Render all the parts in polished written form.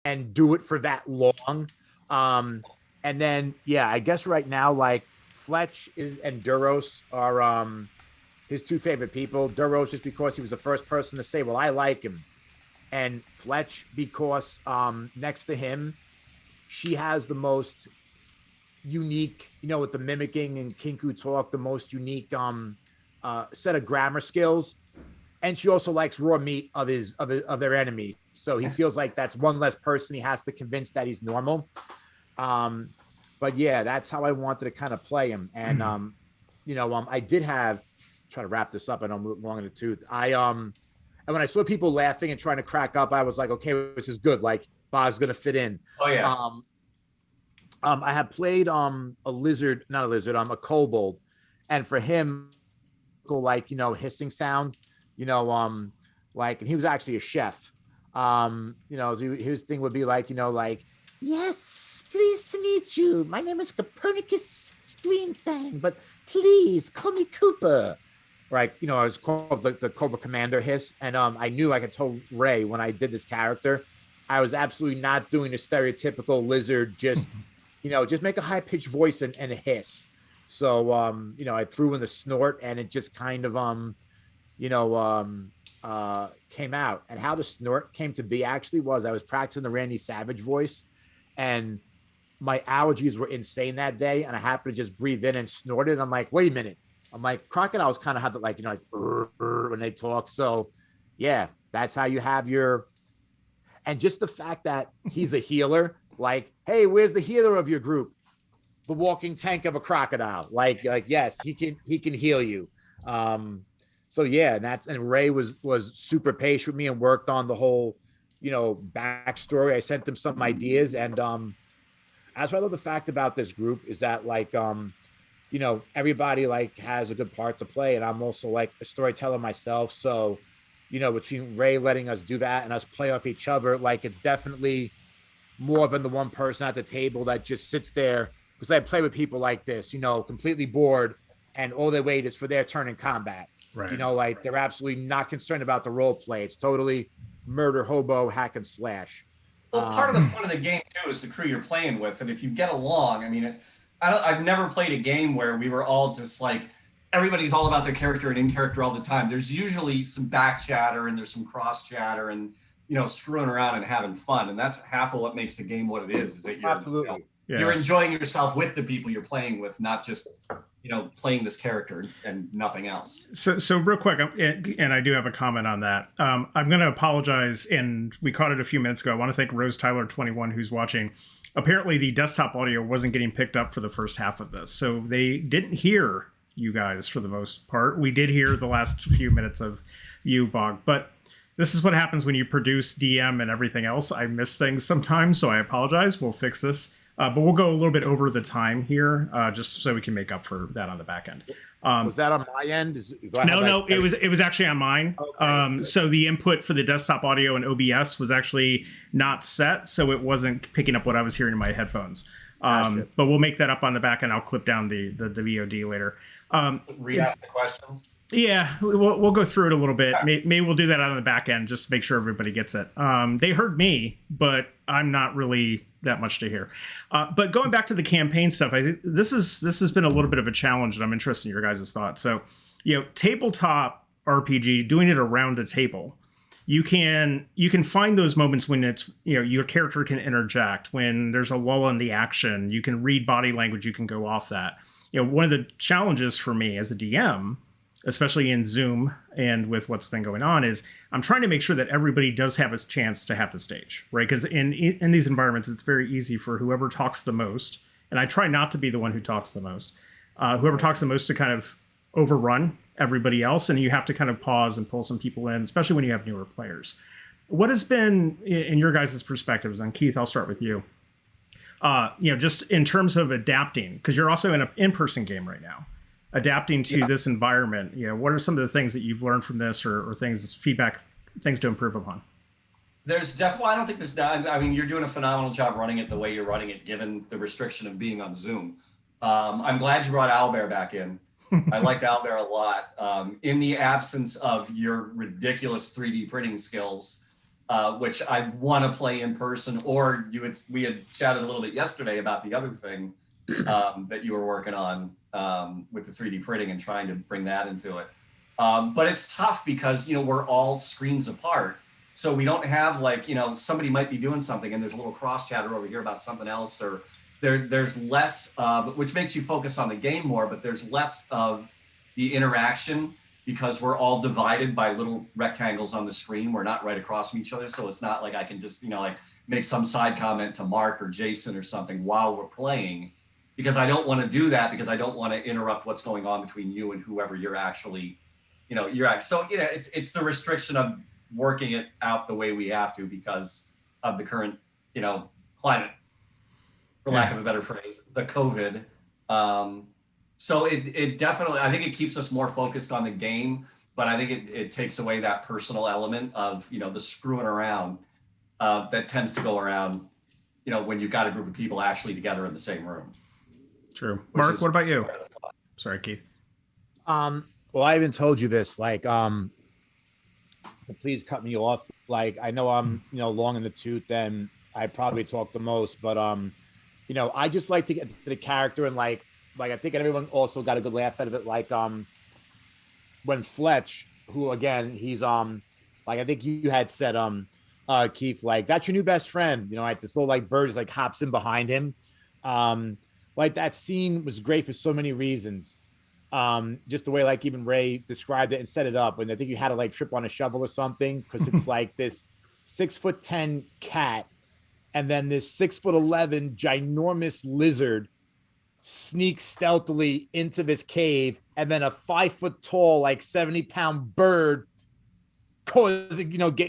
and do it for that long. And then yeah, I guess right now like and Duros are his two favorite people. Duros just because he was the first person to say, "Well, I like him," and Fletch because next to him, she has the most unique, with the mimicking and Kinku talk, the most unique set of grammar skills. And she also likes raw meat of their enemies. So he feels like that's one less person he has to convince that he's normal. But yeah, that's how I wanted to kind of play him. And I did have try to wrap this up. I know I'm long in the tooth. And when I saw people laughing and trying to crack up, I was like, okay, this is good. Like Bob's gonna fit in. Oh yeah. I had played a lizard, not a lizard, a kobold, and for him, like hissing sound, like, and he was actually a chef. His thing would be like, like, yes, pleased to meet you. My name is Copernicus Greenfang, but please call me Cooper. Right, I was called the Cobra Commander hiss, and I knew I could tell Ray when I did this character, I was absolutely not doing the stereotypical lizard, just make a high pitched voice and a hiss. So I threw in the snort, and it just kind of came out. And how the snort came to be actually was I was practicing the Randy Savage voice, and my allergies were insane that day, and I happened to just breathe in and snort it. I'm like, wait a minute. I'm like, crocodiles kind of have that, like, when they talk. So yeah, that's how you have and just the fact that he's a healer, like, hey, where's the healer of your group? The walking tank of a crocodile. Like yes, he can heal you. So yeah, and Ray was super patient with me and worked on the whole, backstory. I sent him some ideas, and as I love the fact about this group is that, like, everybody like has a good part to play, and I'm also like a storyteller myself. So, between Ray letting us do that and us play off each other, like, it's definitely more than the one person at the table that just sits there, because I play with people like this, completely bored, and all they wait is for their turn in combat. Right. Like, they're absolutely not concerned about the role play. It's totally murder, hobo, hack and slash. Well, part of the fun of the game too is the crew you're playing with, and if you get along, I mean, I've never played a game where we were all just like everybody's all about their character and in character all the time. There's usually some back chatter and there's some cross chatter and screwing around and having fun, and that's half of what makes the game what it is that you're absolutely you're enjoying yourself with the people you're playing with, not just playing this character and nothing else. So real quick, and I do have a comment on that. I'm going to apologize, and we caught it a few minutes ago. I want to thank Rose Tyler 21 who's watching. Apparently, the desktop audio wasn't getting picked up for the first half of this, so they didn't hear you guys for the most part. We did hear the last few minutes of you, Bog, but this is what happens when you produce DM and everything else. I miss things sometimes, so I apologize. We'll fix this. But we'll go a little bit over the time here, just so we can make up for that on the back end. Was that on my end? No, it was actually on mine. Okay. So the input for the desktop audio and OBS was actually not set, so it wasn't picking up what I was hearing in my headphones. But we'll make that up on the back end. I'll clip down the VOD later. Re-ask the questions. Yeah, we'll go through it a little bit. Maybe we'll do that on the back end, just to make sure everybody gets it. They heard me, but I'm not really that much to hear. But going back to the campaign stuff, I think this has been a little bit of a challenge, and I'm interested in your guys' thoughts. So, tabletop RPG, doing it around a table, you can find those moments when it's your character can interject, when there's a lull in the action, you can read body language, you can go off that. One of the challenges for me as a DM, especially in Zoom and with what's been going on, is I'm trying to make sure that everybody does have a chance to have the stage, right? Because in these environments, it's very easy for whoever talks the most, and I try not to be the one who talks the most, whoever talks the most to kind of overrun everybody else, and you have to kind of pause and pull some people in, especially when you have newer players. What has been, in your guys' perspectives, and Keith, I'll start with you, just in terms of adapting, because you're also in an in-person game right now, adapting to this environment, what are some of the things that you've learned from this, or feedback, things to improve upon? There's definitely, I don't think there's not, I mean, you're doing a phenomenal job running it the way you're running it, given the restriction of being on Zoom. I'm glad you brought Owlbear back in. I liked Owlbear a lot. In the absence of your ridiculous 3D printing skills, which I want to play in person. Or we had chatted a little bit yesterday about the other thing that you were working on with the 3D printing and trying to bring that into it. But it's tough because, we're all screens apart. So we don't have like, somebody might be doing something and there's a little cross chatter over here about something else, or there's less, which makes you focus on the game more, but there's less of the interaction because we're all divided by little rectangles on the screen. We're not right across from each other. So it's not like I can just, like make some side comment to Mark or Jason or something while we're playing, because I don't want to do that, because I don't want to interrupt what's going on between you and whoever you're actually, so, it's the restriction of working it out the way we have to because of the current, climate, for lack of a better phrase, the COVID. So it definitely, I think it keeps us more focused on the game, but I think it takes away that personal element of, the screwing around that tends to go around, when you've got a group of people actually together in the same room. True. Mark, what about you? Sorry, Keith. Well, I even told you this, like, please cut me off. Like, I know I'm, long in the tooth and I probably talk the most, but, I just like to get to the character and like I think everyone also got a good laugh out of it. Like, when Fletch, who again, he's, like, I think you had said, Keith, like, that's your new best friend, like this little, like, bird just like hops in behind him. Like that scene was great for so many reasons. Just the way, like, even Ray described it and set it up. And I think you had to like trip on a shovel or something, because it's like this 6'10" cat, and then this 6'11" ginormous lizard sneaks stealthily into this cave, and then a 5 foot tall, like 70-pound bird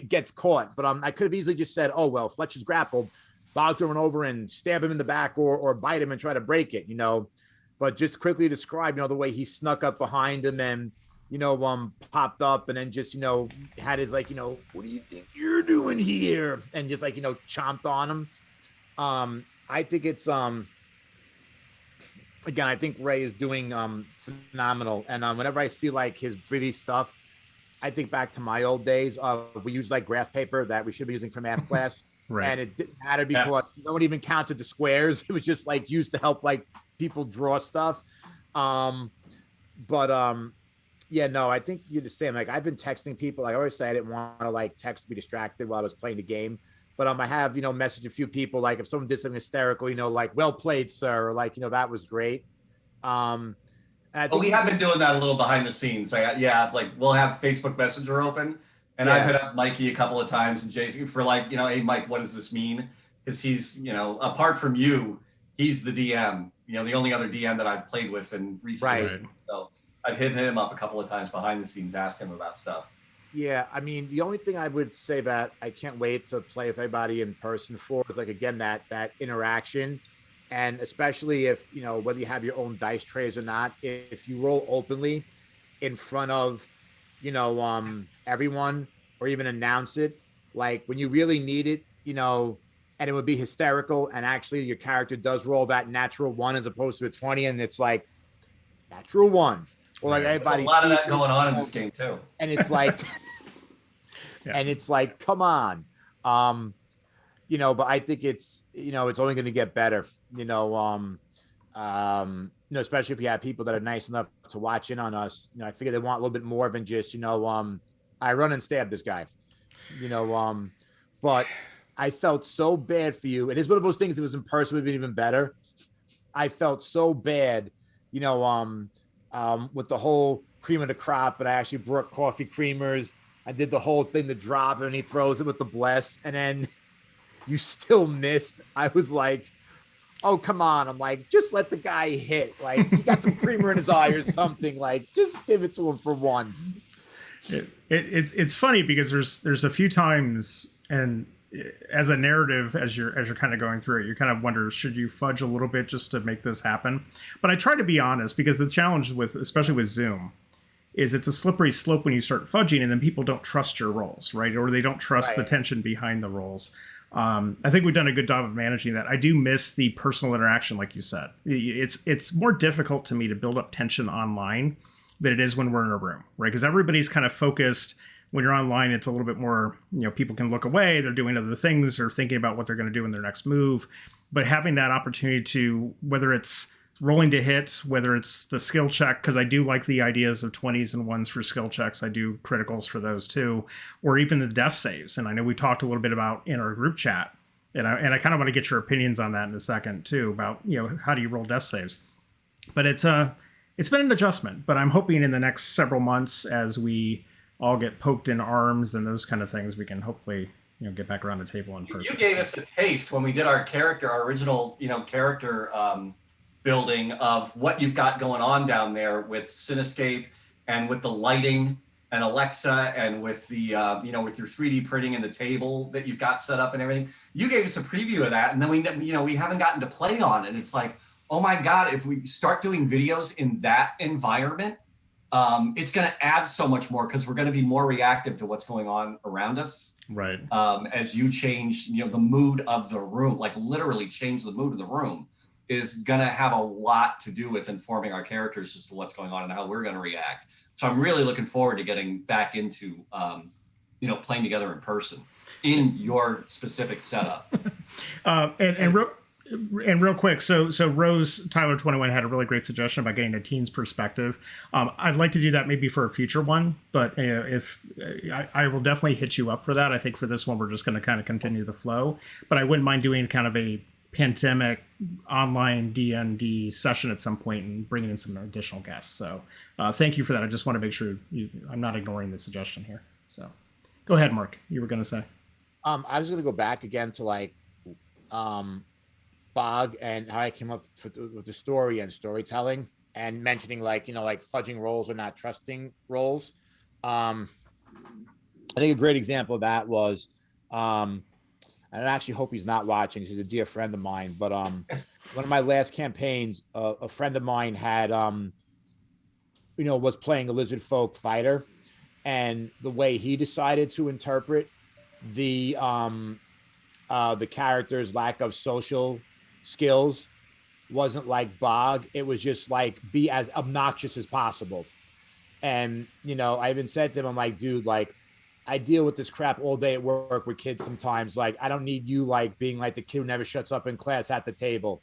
gets caught. But I could have easily just said, oh well, Fletch is grappled, Bogg run over and stab him in the back or bite him and try to break it, but just quickly describe, the way he snuck up behind him and, popped up and then just, had his like, what do you think you're doing here? And just like, chomped on him. I think it's, again, I think Ray is doing phenomenal. And whenever I see like his 3D stuff, I think back to my old days. We used like graph paper that we should be using for math class. Right. And it didn't matter because no one even counted the squares. It was just like used to help like people draw stuff. Yeah, no, I think you're the same. Like, I've been texting people. I always say I didn't want to like text, be distracted while I was playing the game. But I have, messaged a few people, like if someone did something hysterical, like, well played, sir, or like, that was great. And I think we have been doing that a little behind the scenes. Like we'll have Facebook Messenger open, and I've hit up Mikey a couple of times and Jason for like, hey Mike, what does this mean? Because he's, apart from you, he's the DM, the only other DM that I've played with in recent years. So I've hit him up a couple of times behind the scenes, asking him about stuff. Yeah, I mean, the only thing I would say that I can't wait to play with everybody in person for is like, again, that interaction. And especially if, whether you have your own dice trays or not, if you roll openly in front of, everyone, or even announce it, like when you really need it, and it would be hysterical. And actually your character does roll that natural 1 as opposed to a 20. And it's like natural 1. Or like everybody. There's a lot of that going on in this game too. And it's like, and it's like, come on. But I think it's, it's only going to get better, especially if you have people that are nice enough to watch in on us. I figure they want a little bit more than just, I run and stab this guy, but I felt so bad for you. And it's one of those things that was in person would have been even better. I felt so bad, with the whole cream of the crop, but I actually brought coffee creamers. I did the whole thing, the drop, and he throws it with the bless, and then you still missed. I was like, oh, come on. I'm like, just let the guy hit. Like, he got some creamer in his eye or something. Like, just give it to him for once. It's funny because there's a few times, and as a narrative, as you're kind of going through it, you kind of wonder, should you fudge a little bit just to make this happen? But I try to be honest, because the challenge with, especially with Zoom, is it's a slippery slope when you start fudging, and then people don't trust your rolls, right? Or they don't trust the tension behind the rolls. I think we've done a good job of managing that. I do miss the personal interaction, like you said. It's more difficult to me to build up tension online than it is when we're in a room, right? Because everybody's kind of focused when you're online, it's a little bit more, people can look away, they're doing other things or thinking about what they're going to do in their next move. But having that opportunity to, whether it's rolling to hits, whether it's the skill check, because I do like the ideas of 20s and 1s for skill checks. I do criticals for those too, or even the death saves. And I know we talked a little bit about in our group chat, and I kind of want to get your opinions on that in a second too, about, how do you roll death saves? But it's been an adjustment, but I'm hoping in the next several months, as we all get poked in arms and those kind of things, we can hopefully, get back around the table in person. You gave us a taste when we did our original, character building of what you've got going on down there with Cinescape and with the lighting and Alexa and with the, with your 3D printing and the table that you've got set up and everything. You gave us a preview of that, and then we haven't gotten to play on it. It's like, oh my God, if we start doing videos in that environment, it's going to add so much more, because we're going to be more reactive to what's going on around us. Right. As you change, the mood of the room, like literally change the mood of the room, is going to have a lot to do with informing our characters as to what's going on and how we're going to react. So I'm really looking forward to getting back into, playing together in person in your specific setup. And real quick, so Rose Tyler 21 had a really great suggestion about getting a teen's perspective. I'd like to do that maybe for a future one, but if I will definitely hit you up for that. I think for this one we're just going to kind of continue the flow, but I wouldn't mind doing kind of a pandemic online D&D session at some point and bringing in some additional guests. So thank you for that. I just want to make sure I'm not ignoring the suggestion here. So go ahead, Mark. You were going to say. I was going to go back again to Bogg and how I came up with the story and storytelling, and mentioning fudging rolls or not trusting rolls. I think a great example of that was, and I actually hope he's not watching. He's a dear friend of mine, but one of my last campaigns, a friend of mine had was playing a lizard folk fighter, and the way he decided to interpret the character's lack of social skills wasn't like Bogg. It was just be as obnoxious as possible. And I even said to him, I'm like, dude, I deal with this crap all day at work with kids sometimes. I don't need you being the kid who never shuts up in class at the table.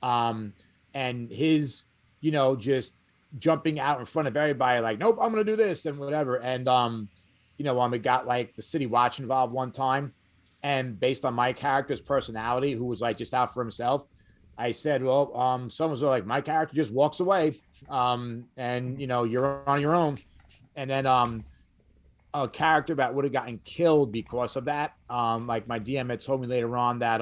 And his just jumping out in front of everybody, nope, I'm gonna do this and whatever. And we got the city watch involved one time, and based on my character's personality, who was just out for himself, I said, well, someone's my character just walks away, and you're on your own. And then a character that would have gotten killed because of that, my DM had told me later on that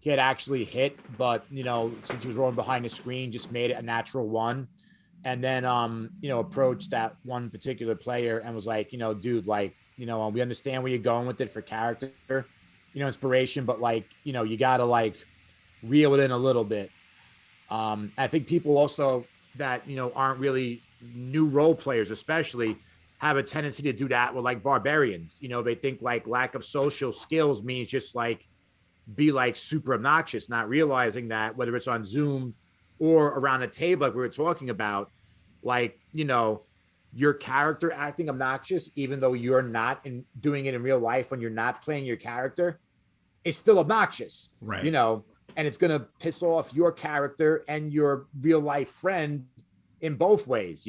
he had actually hit, but since he was rolling behind the screen, just made it a natural one. And then approached that one particular player and was dude, we understand where you're going with it for character, inspiration, but you gotta reel it in a little bit. I think people also that aren't really new role players, especially, have a tendency to do that with barbarians. They think lack of social skills means just be super obnoxious, not realizing that whether it's on Zoom or around a table we were talking about, your character acting obnoxious, even though you're not doing it in real life when you're not playing your character, it's still obnoxious, right? And it's going to piss off your character and your real life friend in both ways,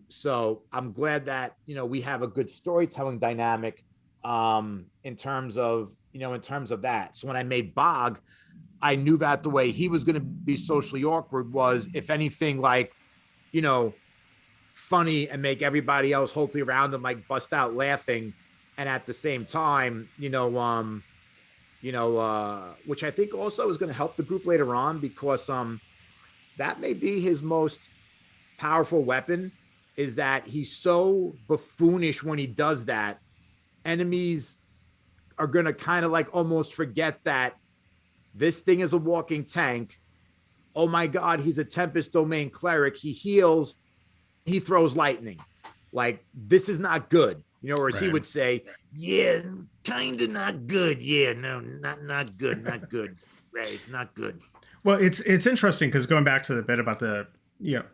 So I'm glad that, we have a good storytelling dynamic in terms of that. So when I made Bogg, I knew that the way he was going to be socially awkward was, if anything, funny and make everybody else hopefully around him bust out laughing, and at the same time, which I think also is going to help the group later on, because that may be his most powerful weapon, is that he's so buffoonish when he does that. Enemies are going to kind of almost forget that this thing is a walking tank. Oh my God, he's a Tempest Domain cleric. He heals, he throws lightning. This is not good. Whereas he would say, yeah, kind of not good. Yeah, no, not good, not good. Right, not good. Well, it's interesting because going back to the bit about the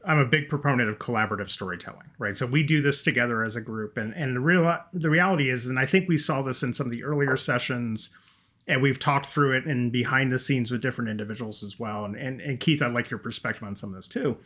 I'm a big proponent of collaborative storytelling, right? So we do this together as a group, and the reality is, and I think we saw this in some of the earlier sessions, and we've talked through it and behind the scenes with different individuals as well. And Keith, I'd like your perspective on some of this too.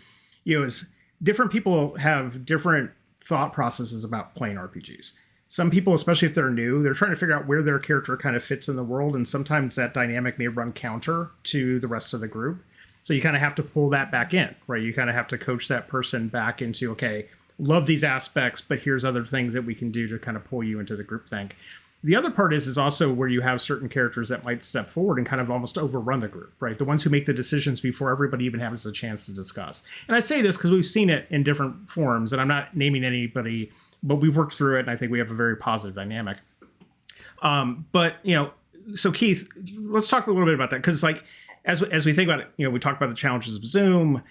Is different people have different thought processes about playing RPGs. Some people, especially if they're new, they're trying to figure out where their character kind of fits in the world, and sometimes that dynamic may run counter to the rest of the group. So you kind of have to pull that back in, right? You kind of have to coach that person back into, okay, love these aspects, but here's other things that we can do to kind of pull you into the group think. The other part is also where you have certain characters that might step forward and kind of almost overrun the group, right? The ones who make the decisions before everybody even has a chance to discuss. And I say this because we've seen it in different forms, and I'm not naming anybody, but we've worked through it, and I think we have a very positive dynamic. But, so Keith, let's talk a little bit about that, because like, as we think about it, we talked about the challenges of Zoom,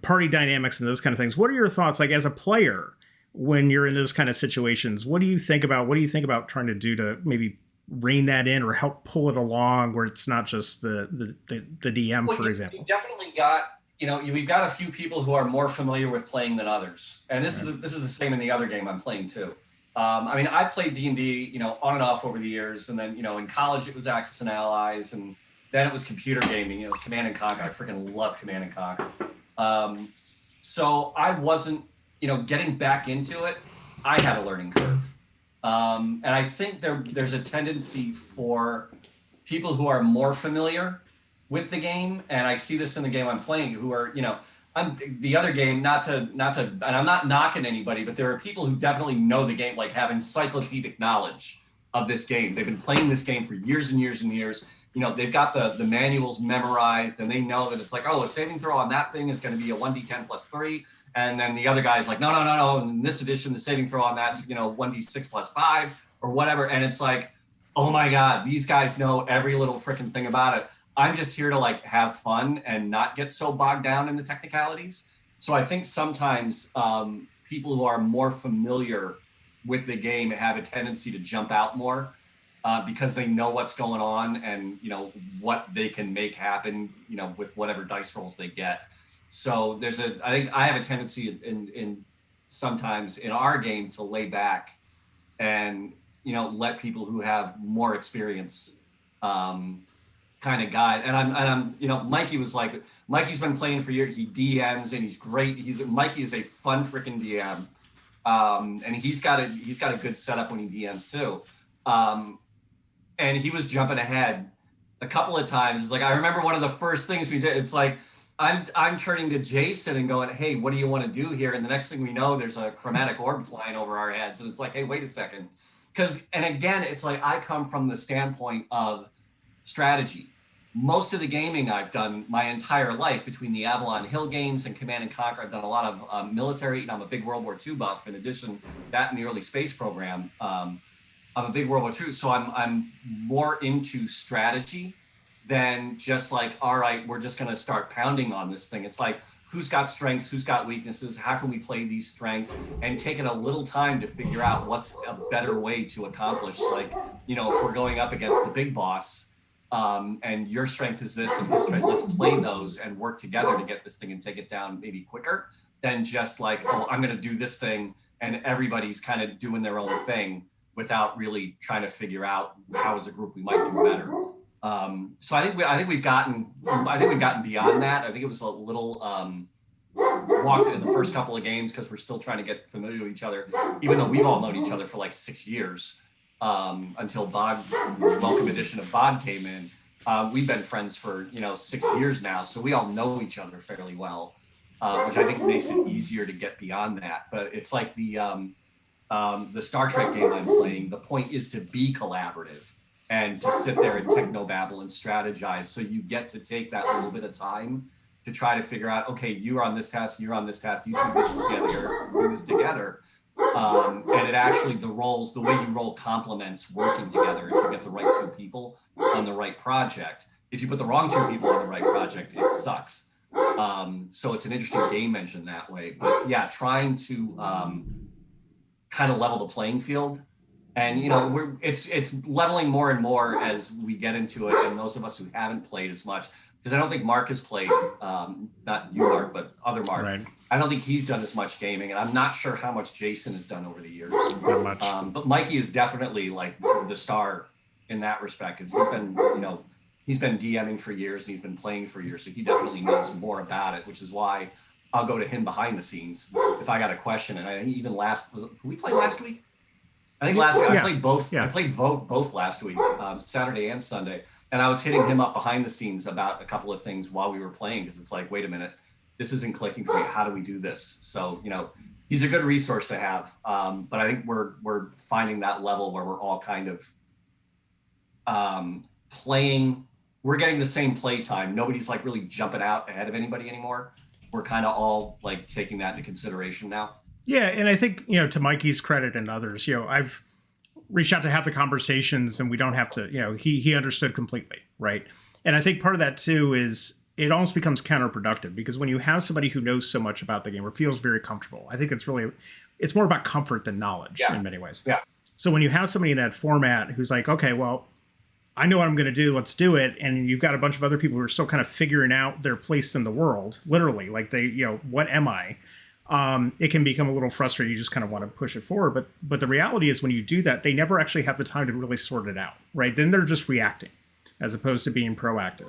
party dynamics and those kind of things. What are your thoughts, like as a player, when you're in those kind of situations? What do you think about trying to do to maybe rein that in or help pull it along, where it's not just the DM, for example? You definitely got, we've got a few people who are more familiar with playing than others, and this is the same in the other game I'm playing too. I played D&D, on and off over the years, and then in college it was Axis and Allies, and then it was computer gaming. It was Command and Conquer. I freaking love Command and Conquer. So I wasn't, getting back into it. I had a learning curve, and I think there's a tendency for people who are more familiar with the game, and I see this in the game I'm playing, who are, I'm the other game. Not to, and I'm not knocking anybody, but there are people who definitely know the game, like have encyclopedic knowledge of this game. They've been playing this game for years and years and years. They've got the manuals memorized, and they know that it's like, oh, a saving throw on that thing is going to be a 1d10 plus 3. And then the other guy's like, no. In this edition, the saving throw on that's, 1d6 plus 5 or whatever. And it's like, oh my God, these guys know every little freaking thing about it. I'm just here to like have fun and not get so bogged down in the technicalities. So I think sometimes people who are more familiar with the game have a tendency to jump out more. Because they know what's going on and, what they can make happen, with whatever dice rolls they get. So I think I have a tendency in sometimes in our game to lay back and, let people who have more experience kind of guide. And I'm Mikey's been playing for years. He DMs and he's great. Mikey is a fun freaking DM. And he's got a good setup when he DMs too. And he was jumping ahead a couple of times. It's like, I remember one of the first things we did, it's like, I'm turning to Jason and going, hey, what do you want to do here? And the next thing we know, there's a chromatic orb flying over our heads. And it's like, hey, wait a second. And again, it's like, I come from the standpoint of strategy. Most of the gaming I've done my entire life, between the Avalon Hill games and Command and Conquer, I've done a lot of military, and I'm a big World War II buff. In addition, that and the early space program, I'm a big World War II, so I'm more into strategy than just like, all right, we're just going to start pounding on this thing. It's like, who's got strengths, who's got weaknesses, how can we play these strengths, and taking a little time to figure out what's a better way to accomplish. Like, if we're going up against the big boss, and your strength is this and his strength, let's play those and work together to get this thing and take it down maybe quicker than just like, oh, I'm going to do this thing and everybody's kind of doing their own thing, without really trying to figure out how as a group we might do better. So I think we've gotten beyond that. I think it was a little walked in the first couple of games because we're still trying to get familiar with each other, even though we've all known each other for like 6 years, until Bogg, welcome edition of Bogg came in. We've been friends for 6 years now, so we all know each other fairly well, which I think makes it easier to get beyond that. But it's like the Star Trek game I'm playing, the point is to be collaborative and to sit there and technobabble and strategize. So you get to take that little bit of time to try to figure out, okay, you're on this task, you're on this task, you do this together. And it actually, the way you roll complements working together if you get the right two people on the right project. If you put the wrong two people on the right project, it sucks. So it's an interesting game engine that way. But yeah, trying to kind of level the playing field And it's leveling more and more as we get into it, and those of us who haven't played as much, because I don't think Mark has played, not you, Mark, but other Mark. Right. I don't think he's done as much gaming, and I'm not sure how much Jason has done over the years. Not much. But Mikey is definitely like the star in that respect, because he's been DMing for years and he's been playing for years, so he definitely knows more about it, which is why I'll go to him behind the scenes if I got a question. And I think even we played last week? I think last week I played both. Yeah. I played both last week, Saturday and Sunday, and I was hitting him up behind the scenes about a couple of things while we were playing, because it's like, wait a minute, this isn't clicking for me. How do we do this? So he's a good resource to have. But I think we're finding that level where we're all kind of playing. We're getting the same play time. Nobody's like really jumping out ahead of anybody anymore. We're kind of all like taking that into consideration now. Yeah, and I think, to Mikey's credit and others, I've reached out to have the conversations, and we don't have to, he understood completely, right? And I think part of that too is it almost becomes counterproductive, because when you have somebody who knows so much about the game or feels very comfortable, I think it's more about comfort than knowledge in many ways. Yeah. So when you have somebody in that format who's like, okay, well, I know what I'm going to do, let's do it. And you've got a bunch of other people who are still kind of figuring out their place in the world, literally, like what am I? It can become a little frustrating. You just kind of want to push it forward. But the reality is, when you do that, they never actually have the time to really sort it out, right? Then they're just reacting as opposed to being proactive.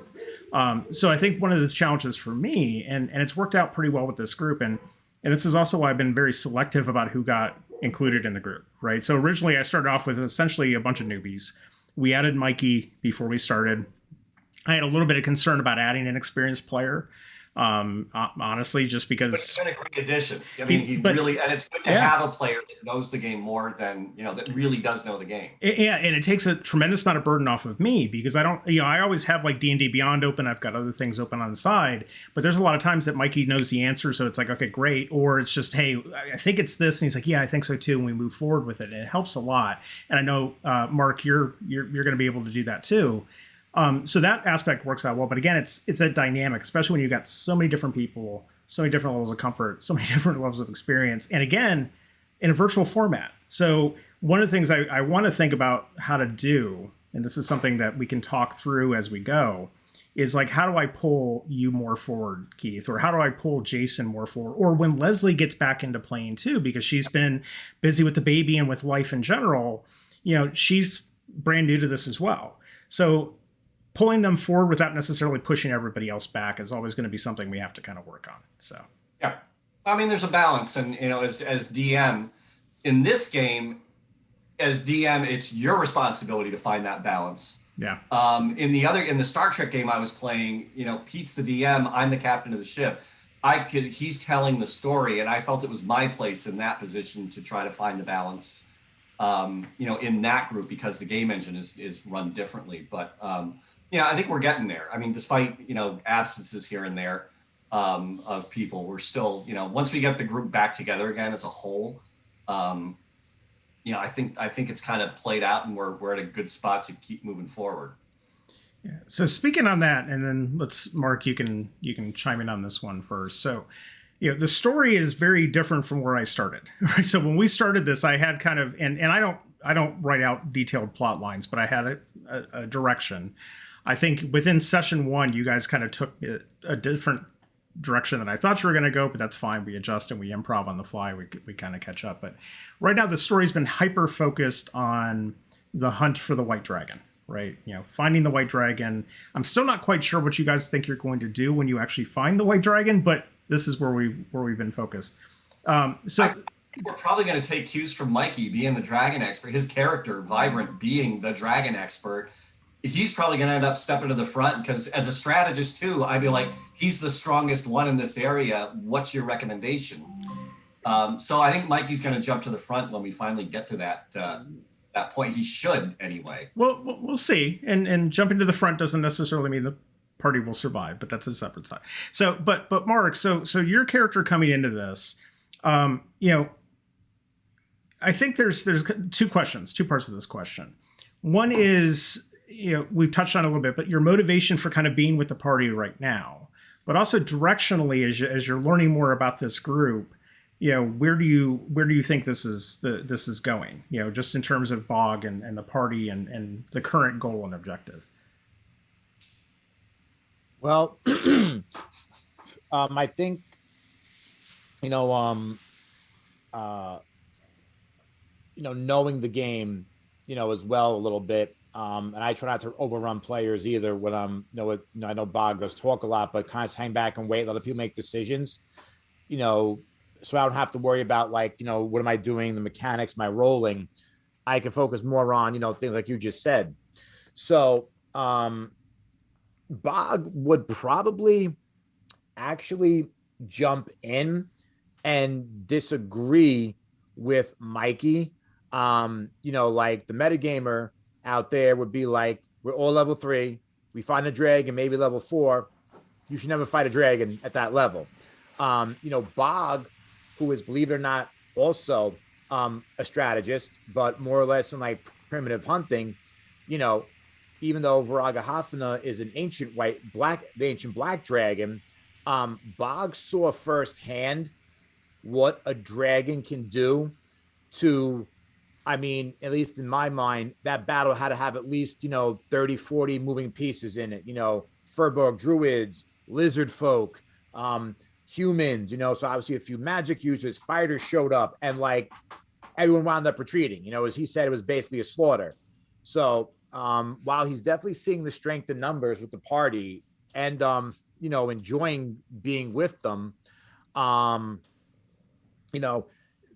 So I think one of the challenges for me, and it's worked out pretty well with this group, and this is also why I've been very selective about who got included in the group, right? So originally I started off with essentially a bunch of newbies. We added Mikey before we started. I had a little bit of concern about adding an experienced player. Honestly, just because it's been a great addition. I mean, and it's good to have a player that knows the game more than, that really does know the game. Yeah, and it takes a tremendous amount of burden off of me, because I don't, I always have like D&D Beyond open. I've got other things open on the side, but there's a lot of times that Mikey knows the answer, so it's like, okay, great. Or it's just, hey, I think it's this, and he's like, yeah, I think so too, and we move forward with it, and it helps a lot. And I know, Mark, you're going to be able to do that too. So that aspect works out well, but again, it's that dynamic, especially when you've got so many different people, so many different levels of comfort, so many different levels of experience, and again, in a virtual format. So one of the things I want to think about how to do, and this is something that we can talk through as we go, is like, how do I pull you more forward, Keith, or how do I pull Jason more forward, or when Leslie gets back into playing too, because she's been busy with the baby and with life in general, she's brand new to this as well. So pulling them forward without necessarily pushing everybody else back is always going to be something we have to kind of work on. So, yeah, I mean, there's a balance, and as DM in this game, as DM, it's your responsibility to find that balance. Yeah. In the Star Trek game I was playing, Pete's the DM, I'm the captain of the ship. He's telling the story, and I felt it was my place in that position to try to find the balance, in that group, because the game engine is run differently, but. I think we're getting there. I mean, despite, absences here and there of people, we're still, once we get the group back together again as a whole, I think it's kind of played out, and we're at a good spot to keep moving forward. Yeah. So speaking on that, and then Mark, you can chime in on this one first. So, the story is very different from where I started. Right? So when we started this, I had kind of, and I don't write out detailed plot lines, but I had a direction. I think within session 1, you guys kind of took a different direction than I thought you were going to go, but that's fine. We adjust and we improv on the fly. We kind of catch up. But right now, the story's been hyper focused on the hunt for the white dragon, right? Finding the white dragon. I'm still not quite sure what you guys think you're going to do when you actually find the white dragon, but this is where we've been focused. I think we're probably going to take cues from Mikey being the dragon expert, his character, Vibrant, being the dragon expert. He's probably going to end up stepping to the front, because as a strategist too, I'd be like, he's the strongest one in this area. What's your recommendation? So I think Mikey's going to jump to the front when we finally get to that point. He should anyway. Well, we'll see. And jumping to the front doesn't necessarily mean the party will survive, but that's a separate side. So, but Mark, so your character coming into this, I think there's two parts of this question. One is, we've touched on it a little bit, but your motivation for kind of being with the party right now, but also directionally as you're learning more about this group, where do you think this is going? Just in terms of Bogg and the party and the current goal and objective. Well, I think you know, uh, knowing the game, as well a little bit. And I try not to overrun players either. When I know Bogg does talk a lot, but kind of hang back and wait, let other people make decisions. You know, so I don't have to worry about like, what am I doing, the mechanics, my rolling. I can focus more on, things like you just said. So Bogg would probably actually jump in and disagree with Mikey. Like the metagamer out there would be like, we're all level 3. We find a dragon, maybe level 4. You should never fight a dragon at that level. Bogg, who is, believe it or not, also a strategist, but more or less in like primitive hunting, even though Viraga Hafna is an ancient the ancient black dragon, Bogg saw firsthand what a dragon can do to, I mean, at least in my mind, that battle had to have at least, 30, 40 moving pieces in it, Furbolg druids, lizard folk, humans, so obviously a few magic users, fighters showed up, and like everyone wound up retreating, as he said, it was basically a slaughter. So while he's definitely seeing the strength in numbers with the party and, enjoying being with them,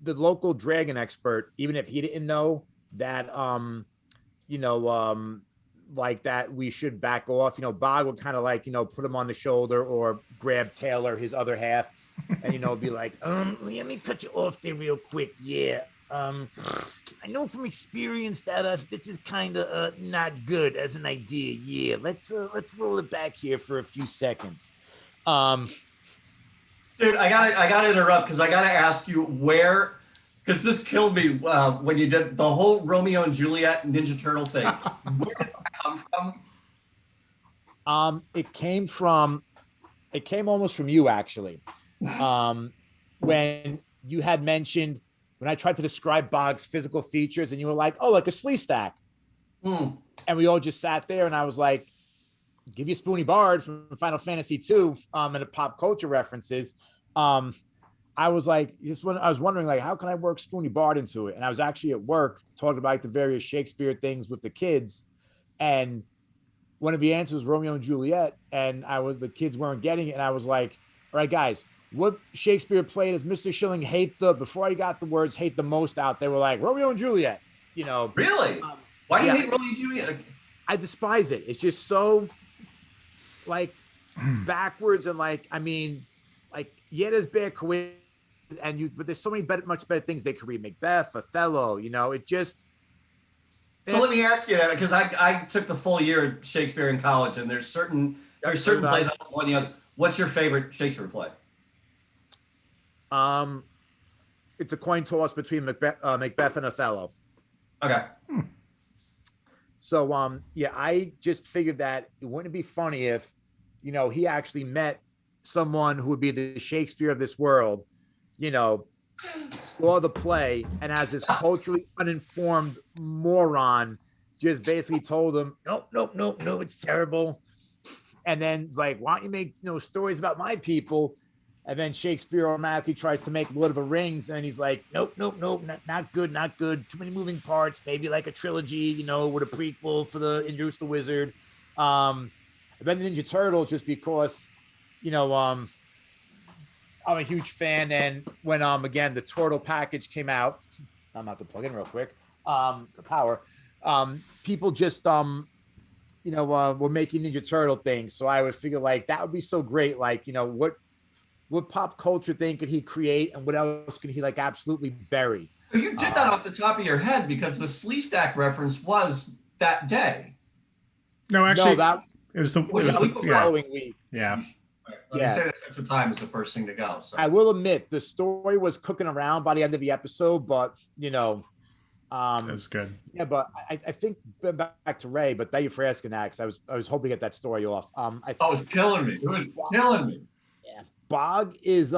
the local dragon expert, even if he didn't know that, like that we should back off, Bogg would kind of like, put him on the shoulder or grab Taylor, his other half, and, be like, let me cut you off there real quick. Yeah. I know from experience that this is kind of not good as an idea. Yeah, let's roll it back here for a few seconds. Dude, I gotta interrupt because I gotta ask you where, because this killed me when you did the whole Romeo and Juliet Ninja Turtle thing. Where did that come from? It came almost from you, actually. When you had mentioned, when I tried to describe Bogg's physical features, and you were like, "Oh, like a slee stack," and we all just sat there, and I was like, "Give you Spoony Bard from Final Fantasy II," and the pop culture references. I was like, I was wondering, like, how can I work Spoony Bard into it? And I was actually at work talking about like, the various Shakespeare things with the kids, and one of the answers was Romeo and Juliet, and the kids weren't getting it, and I was like, "All right, guys, what Shakespeare played as Mr. Schilling before I got the words hate the most out, they were like Romeo and Juliet, Really? Why do you hate Romeo and Juliet? I despise it. It's just so like backwards, and like, I mean, like, yeah, there's bad coincidence, but there's so many much better things they could read. Macbeth, Othello, it just. So let me ask you that, because I took the full year at Shakespeare in college, and there's certain plays I don't want the other. What's your favorite Shakespeare play? It's a coin toss between Macbeth and Othello. Okay. So yeah, I just figured that it wouldn't be funny if, he actually met someone who would be the Shakespeare of this world, saw the play, and as this culturally uninformed moron just basically told him, no, it's terrible. And then it's like, why don't you make stories about my people? And then Shakespeare automatically tries to make Lord of the Rings, and he's like, nope, not good. Too many moving parts. Maybe like a trilogy, with a prequel for the Introduce the Wizard. And then the Ninja Turtles, just because, I'm a huge fan. And when again the Turtle package came out, I'm about to plug in real quick. For power, people just were making Ninja Turtle things. So I would figure like that would be so great. Like, what pop culture thing could he create, and what else could he like absolutely bury? So you did that off the top of your head, because the Slee Stack reference was that day. No, actually, that it was the following week. Yeah. Let me say that sense of time is the first thing to go. So. I will admit the story was cooking around by the end of the episode, but that's good. Yeah, but I think back to Ray, but thank you for asking that, because I was hoping to get that story off. It was killing me. It was killing me. Yeah, Bogg is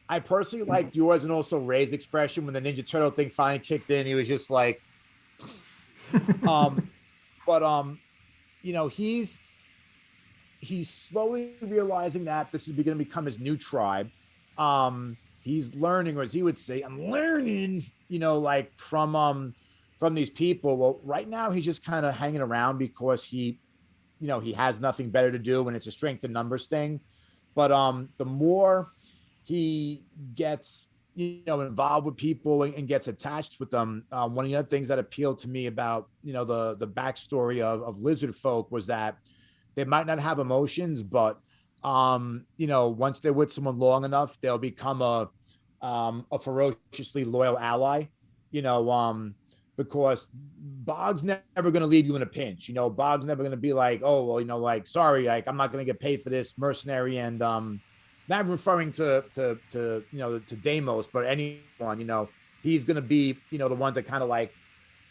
I personally liked yours and also Ray's expression when the Ninja Turtle thing finally kicked in. He was just like, um, but you know, he's slowly realizing that this is going to become his new tribe. He's learning, or as he would say, I'm learning, you know, like from these people. Well, right now he's just kind of hanging around because you know, he has nothing better to do and it's a strength in numbers thing. But the more he gets, you know, involved with people and gets attached with them, one of the other things that appealed to me about, you know, the backstory of lizard folk was that they might not have emotions, but you know, once they're with someone long enough, they'll become a ferociously loyal ally. You know, because Bog's never going to leave you in a pinch. You know, Bog's never going to be like, oh, well, you know, like, sorry, like, I'm not going to get paid for this mercenary. And not referring to you know, to Deimos, but anyone, you know, he's going to be, you know, the one to kind of like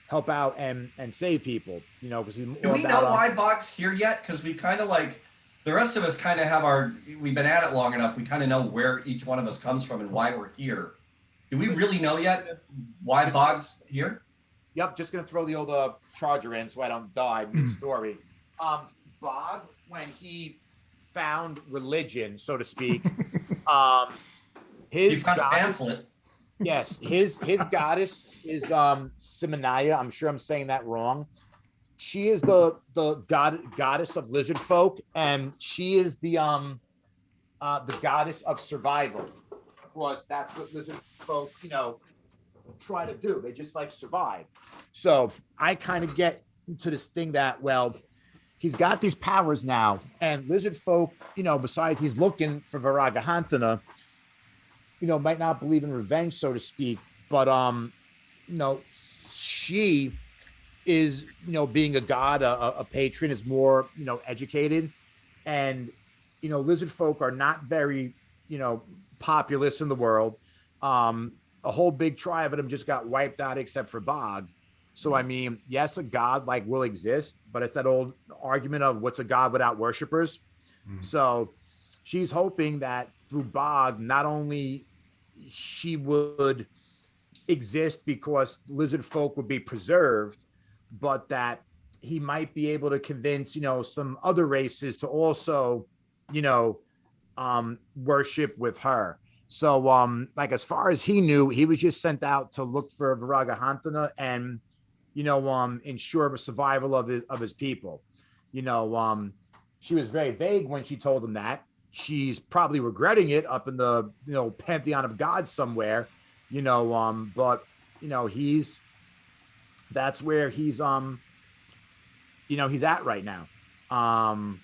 help out and save people, you know, because he's Do more we about know why Bog's here yet? Because we kind of like the rest of us kind of have we've been at it long enough. We kind of know where each one of us comes from and why we're here. Do we really know yet why Bog's here? Yep, just gonna throw the old charger in so I don't die mid-story. Bog, when he found religion, so to speak, You his found a goddess, pamphlet. yes, his goddess is Simonaya. I'm sure I'm saying that wrong. She is the goddess of lizard folk, and she is the goddess of survival. Because that's what lizard folk, you know, try to do. They just like survive. So I kind of get into this thing that, well, he's got these powers now, and lizard folk, you know, besides he's looking for Varagahantana, you know, might not believe in revenge, so to speak, but you know, she is, you know, being a god, a patron, is more, you know, educated, and you know, lizard folk are not very, you know, populous in the world. A whole big tribe of them just got wiped out except for Bog. So I mean, yes, a god like will exist, but it's that old argument of what's a god without worshippers. So she's hoping that through Bog, not only she would exist because lizard folk would be preserved, but that he might be able to convince, you know, some other races to also, you know, worship with her. So, like as far as he knew, he was just sent out to look for Varagahantana and, you know, ensure the survival of his people. You know, she was very vague when she told him that. She's probably regretting it up in the, you know, pantheon of gods somewhere. You know, but you know, that's where he's you know, he's at right now. Um,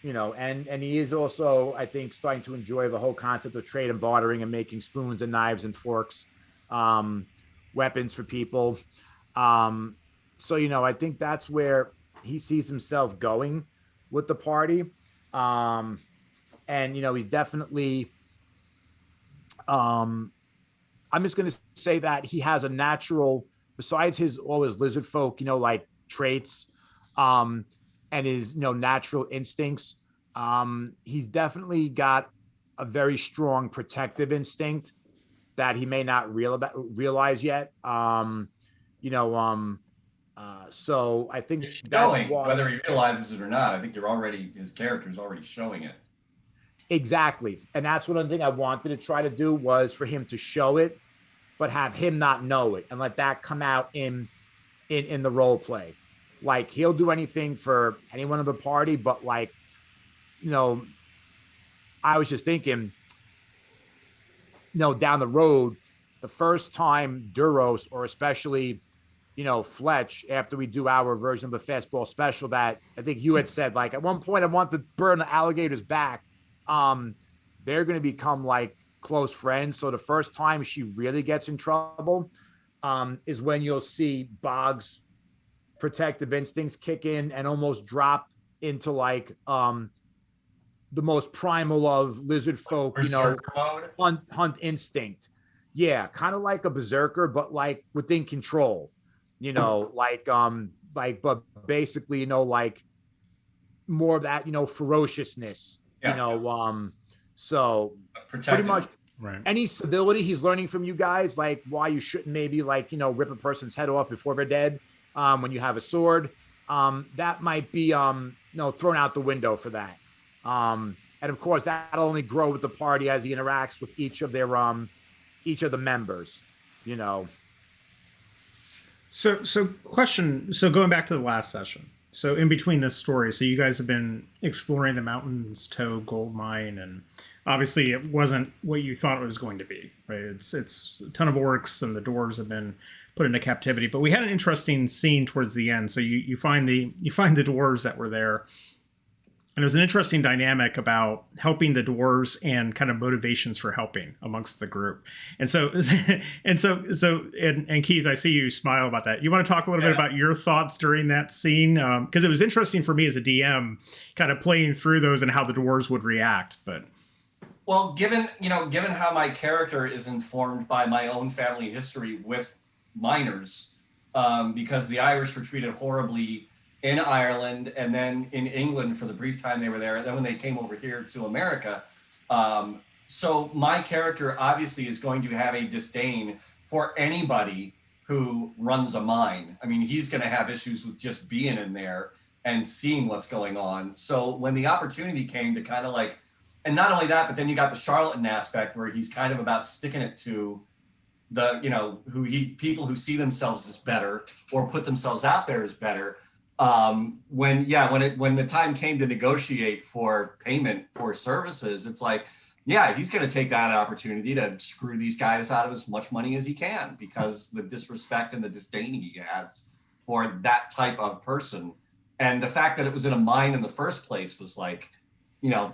you know, and he is also, I think, starting to enjoy the whole concept of trade and bartering and making spoons and knives and forks, um, weapons for people. Um, so you know, I think that's where he sees himself going with the party. Um, and you know, he's definitely. Um, I'm just going to say that he has a natural, besides his all his lizard folk, you know, like traits, um, and his, you know, natural instincts. He's definitely got a very strong protective instinct that he may not realize yet. You know, so I think It's that's showing, why. whether he realizes it or not. I think his character's already showing it. Exactly, and that's one thing I wanted to try to do was for him to show it, but have him not know it and let that come out in the role play. Like he'll do anything for anyone of the party, but like, you know, I was just thinking, you know, down the road, the first time Duros or especially, you know, Fletch, after we do our version of the fastball special that I think you had said, like at one point I want to burn the alligator's back. Um, they're gonna become like close friends. So the first time she really gets in trouble, is when you'll see Boggs protective instincts kick in and almost drop into like the most primal of lizard folk, you know, Berserker mode. hunt instinct. Yeah, kind of like a berserker, but like within control. You know, like but basically, you know, like more of that, you know, ferociousness. You Yeah, know, so pretty protected. much Right. Any civility he's learning from you guys, like why you shouldn't maybe like, rip a person's head off before they're dead, when you have a sword, that might be, thrown out the window for that. And of course, that'll only grow with the party as he interacts with each of the members, you know. So question. So going back to the last session. So in between this story, so you guys have been exploring the Mountains Toe gold mine, and obviously it wasn't what you thought it was going to be, right? It's a ton of orcs, and the dwarves have been put into captivity. But we had an interesting scene towards the end. So you find the dwarves that were there, and there's an interesting dynamic about helping the dwarves and kind of motivations for helping amongst the group. And so, and Keith, I see you smile about that. You want to talk a little bit about your thoughts during that scene? Because it was interesting for me as a DM, kind of playing through those and how the dwarves would react. But well, given how my character is informed by my own family history with miners, because the Irish were treated horribly in Ireland and then in England for the brief time they were there, and then when they came over here to America. So my character obviously is going to have a disdain for anybody who runs a mine. I mean, he's going to have issues with just being in there and seeing what's going on. So when the opportunity came to kind of like, and not only that, but then you got the charlatan aspect where he's kind of about sticking it to the, people who see themselves as better or put themselves out there as better. When the time came to negotiate for payment for services, it's like, yeah, he's going to take that opportunity to screw these guys out of as much money as he can, because the disrespect and the disdain he has for that type of person. And the fact that it was in a mine in the first place was like,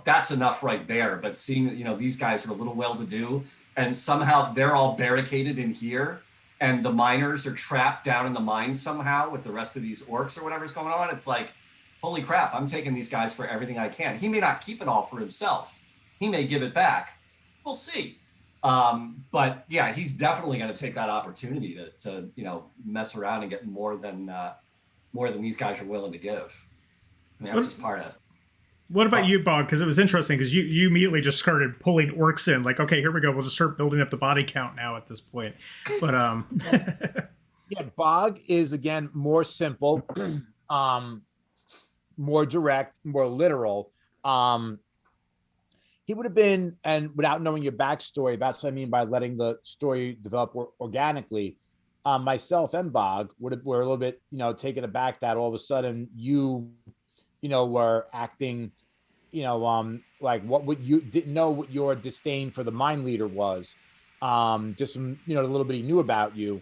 that's enough right there. But seeing that, these guys are a little well-to-do and somehow they're all barricaded in here, and the miners are trapped down in the mine somehow with the rest of these orcs or whatever's going on. It's like, holy crap, I'm taking these guys for everything I can. He may not keep it all for himself. He may give it back. We'll see. But yeah, he's definitely going to take that opportunity to mess around and get more than these guys are willing to give. I mean, that's just part of it. What about you, Bogg? Because it was interesting because you immediately just started pulling orcs in. Like, okay, here we go. We'll just start building up the body count now at this point. But yeah, Bogg is again more simple, more direct, more literal. He would have been, and without knowing your backstory, that's what I mean by letting the story develop organically. Myself and Bogg were a little bit, taken aback that all of a sudden you were acting, like what would you didn't know what your disdain for the mine leader was. Just from, a little bit he knew about you.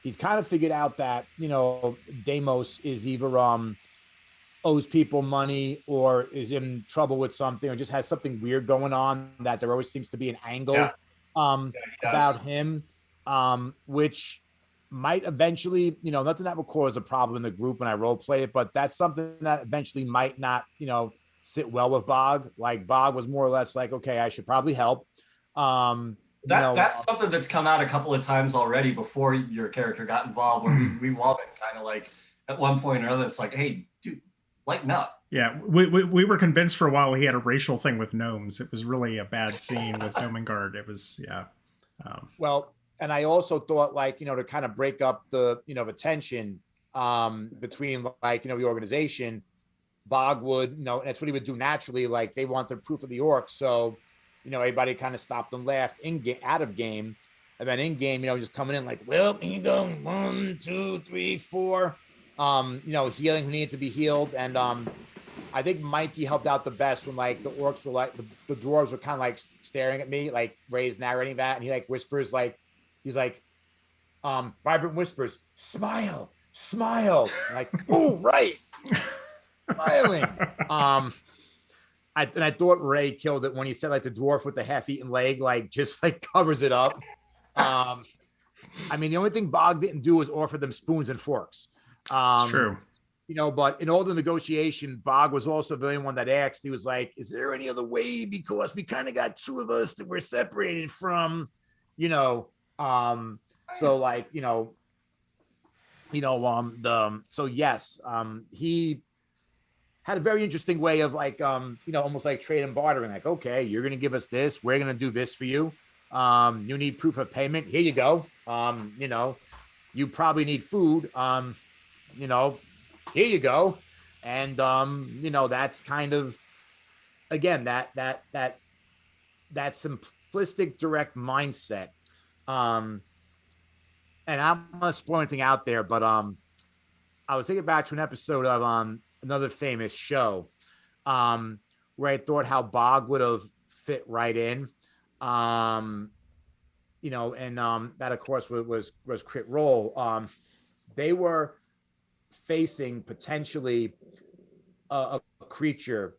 He's kind of figured out that, Deimos is either, owes people money or is in trouble with something or just has something weird going on, that there always seems to be an angle, about him, which might eventually, nothing that will cause a problem in the group when I role play it, but that's something that eventually might not, sit well with Bogg. Like Bogg was more or less like, okay, I should probably help. That's something that's come out a couple of times already before your character got involved, where we've all been kind of like, at one point or another, it's like, hey, dude, lighten up. Yeah, we were convinced for a while he had a racial thing with gnomes. It was really a bad scene with Gnomengard. It was, yeah. Well, and I also thought, like, to kind of break up the, the tension between, like, the organization, Bogg would, and that's what he would do naturally. Like, they want the proof of the orcs. So, everybody kind of stopped and laughed out of game. And then in game, just coming in like, well, here you go. 1, 2, 3, 4. Healing who needed to be healed. And I think Mikey helped out the best when, like, the orcs were like, the dwarves were kind of like staring at me, like Ray's narrating that. And he like whispers, like, he's like, vibrant whispers, smile. Like, oh, right. Smiling. I thought Ray killed it when he said, like, the dwarf with the half-eaten leg, like, just like covers it up. I mean, the only thing Bogg didn't do was offer them spoons and forks. It's true. But in all the negotiation, Bogg was also the only one that asked. He was like, is there any other way? Because we kind of got two of us that we're separated from, so like, so yes, he had a very interesting way of like, almost like trade and bartering. Like, okay, you're going to give us this. We're going to do this for you. You need proof of payment. Here you go. You probably need food. Here you go. And, that's kind of, again, that simplistic, direct mindset. And I'm not spoil anything out there, but I was thinking back to an episode of another famous show, where I thought how Bogg would have fit right in. And that of course was Crit Role. They were facing potentially a creature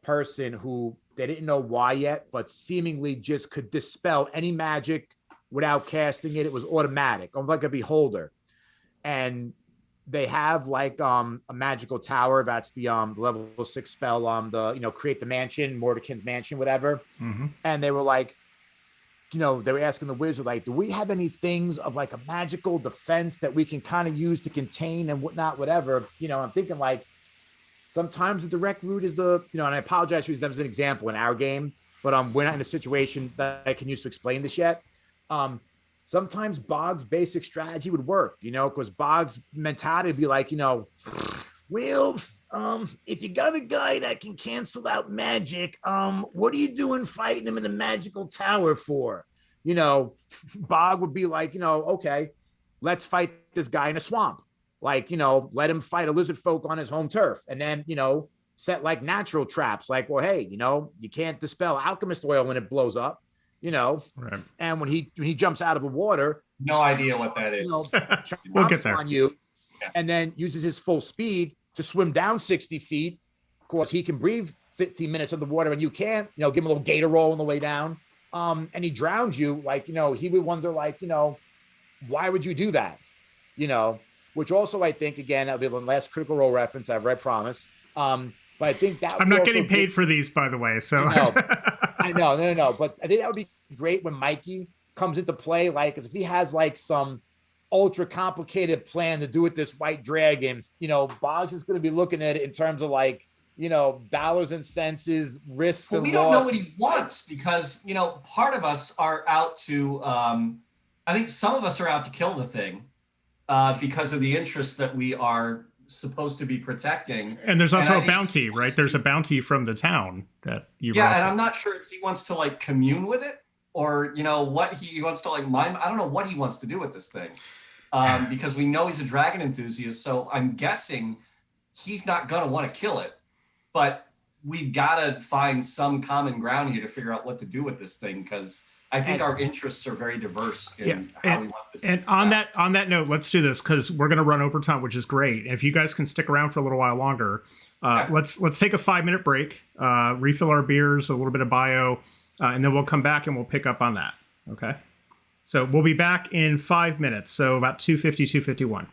person who they didn't know why yet, but seemingly just could dispel any magic without casting it. It was automatic, almost like a beholder. And they have like a magical tower. That's the level 6 spell, create the mansion, Mordecai's mansion, whatever. Mm-hmm. And they were like, they were asking the wizard, like, do we have any things of like a magical defense that we can kind of use to contain and whatnot, whatever. I'm thinking like sometimes the direct route is and I apologize for using them as an example in our game, but we're not in a situation that I can use to explain this yet. Sometimes Bogg's basic strategy would work, because Bogg's mentality would be like, well, if you got a guy that can cancel out magic, what are you doing fighting him in the magical tower for? Bogg would be like, okay, let's fight this guy in a swamp. Like, let him fight a lizard folk on his home turf. And then, set like natural traps. Like, well, hey, you can't dispel alchemist oil when it blows up. Right. And when he jumps out of the water, no idea what that is. We'll get there. On you, and then uses his full speed to swim down 60 feet. Of course, he can breathe 15 minutes of the water, and you can't. Give him a little gator roll on the way down. And he drowns you. Like, he would wonder, like, why would you do that? Which also I think again that'll be the last Critical Role reference ever. I promise. But I think that I'm not getting paid for these, by the way. So I know, no. But I think that would be great when Mikey comes into play, like, as if he has like some ultra complicated plan to do with this white dragon. Boggs is going to be looking at it in terms of like, dollars and cents, risks and we loss. don't know what he wants because part of us are out to. I think some of us are out to kill the thing because of the interests that we are supposed to be protecting. And there's also a bounty, right? There's a bounty from the town that you. Yeah, and I'm not sure if he wants to like commune with it or what he wants to like mime. I don't know what he wants to do with this thing because we know he's a dragon enthusiast. So I'm guessing he's not gonna want to kill it, but we gotta find some common ground here to figure out what to do with this thing because I think our interests are very diverse in how we want this. And on that note, let's do this because we're going to run over time, which is great. And if you guys can stick around for a little while longer, let's take a 5-minute break, refill our beers, a little bit of bio, and then we'll come back and we'll pick up on that. Okay. So we'll be back in 5 minutes. So about 2:50, 2:51.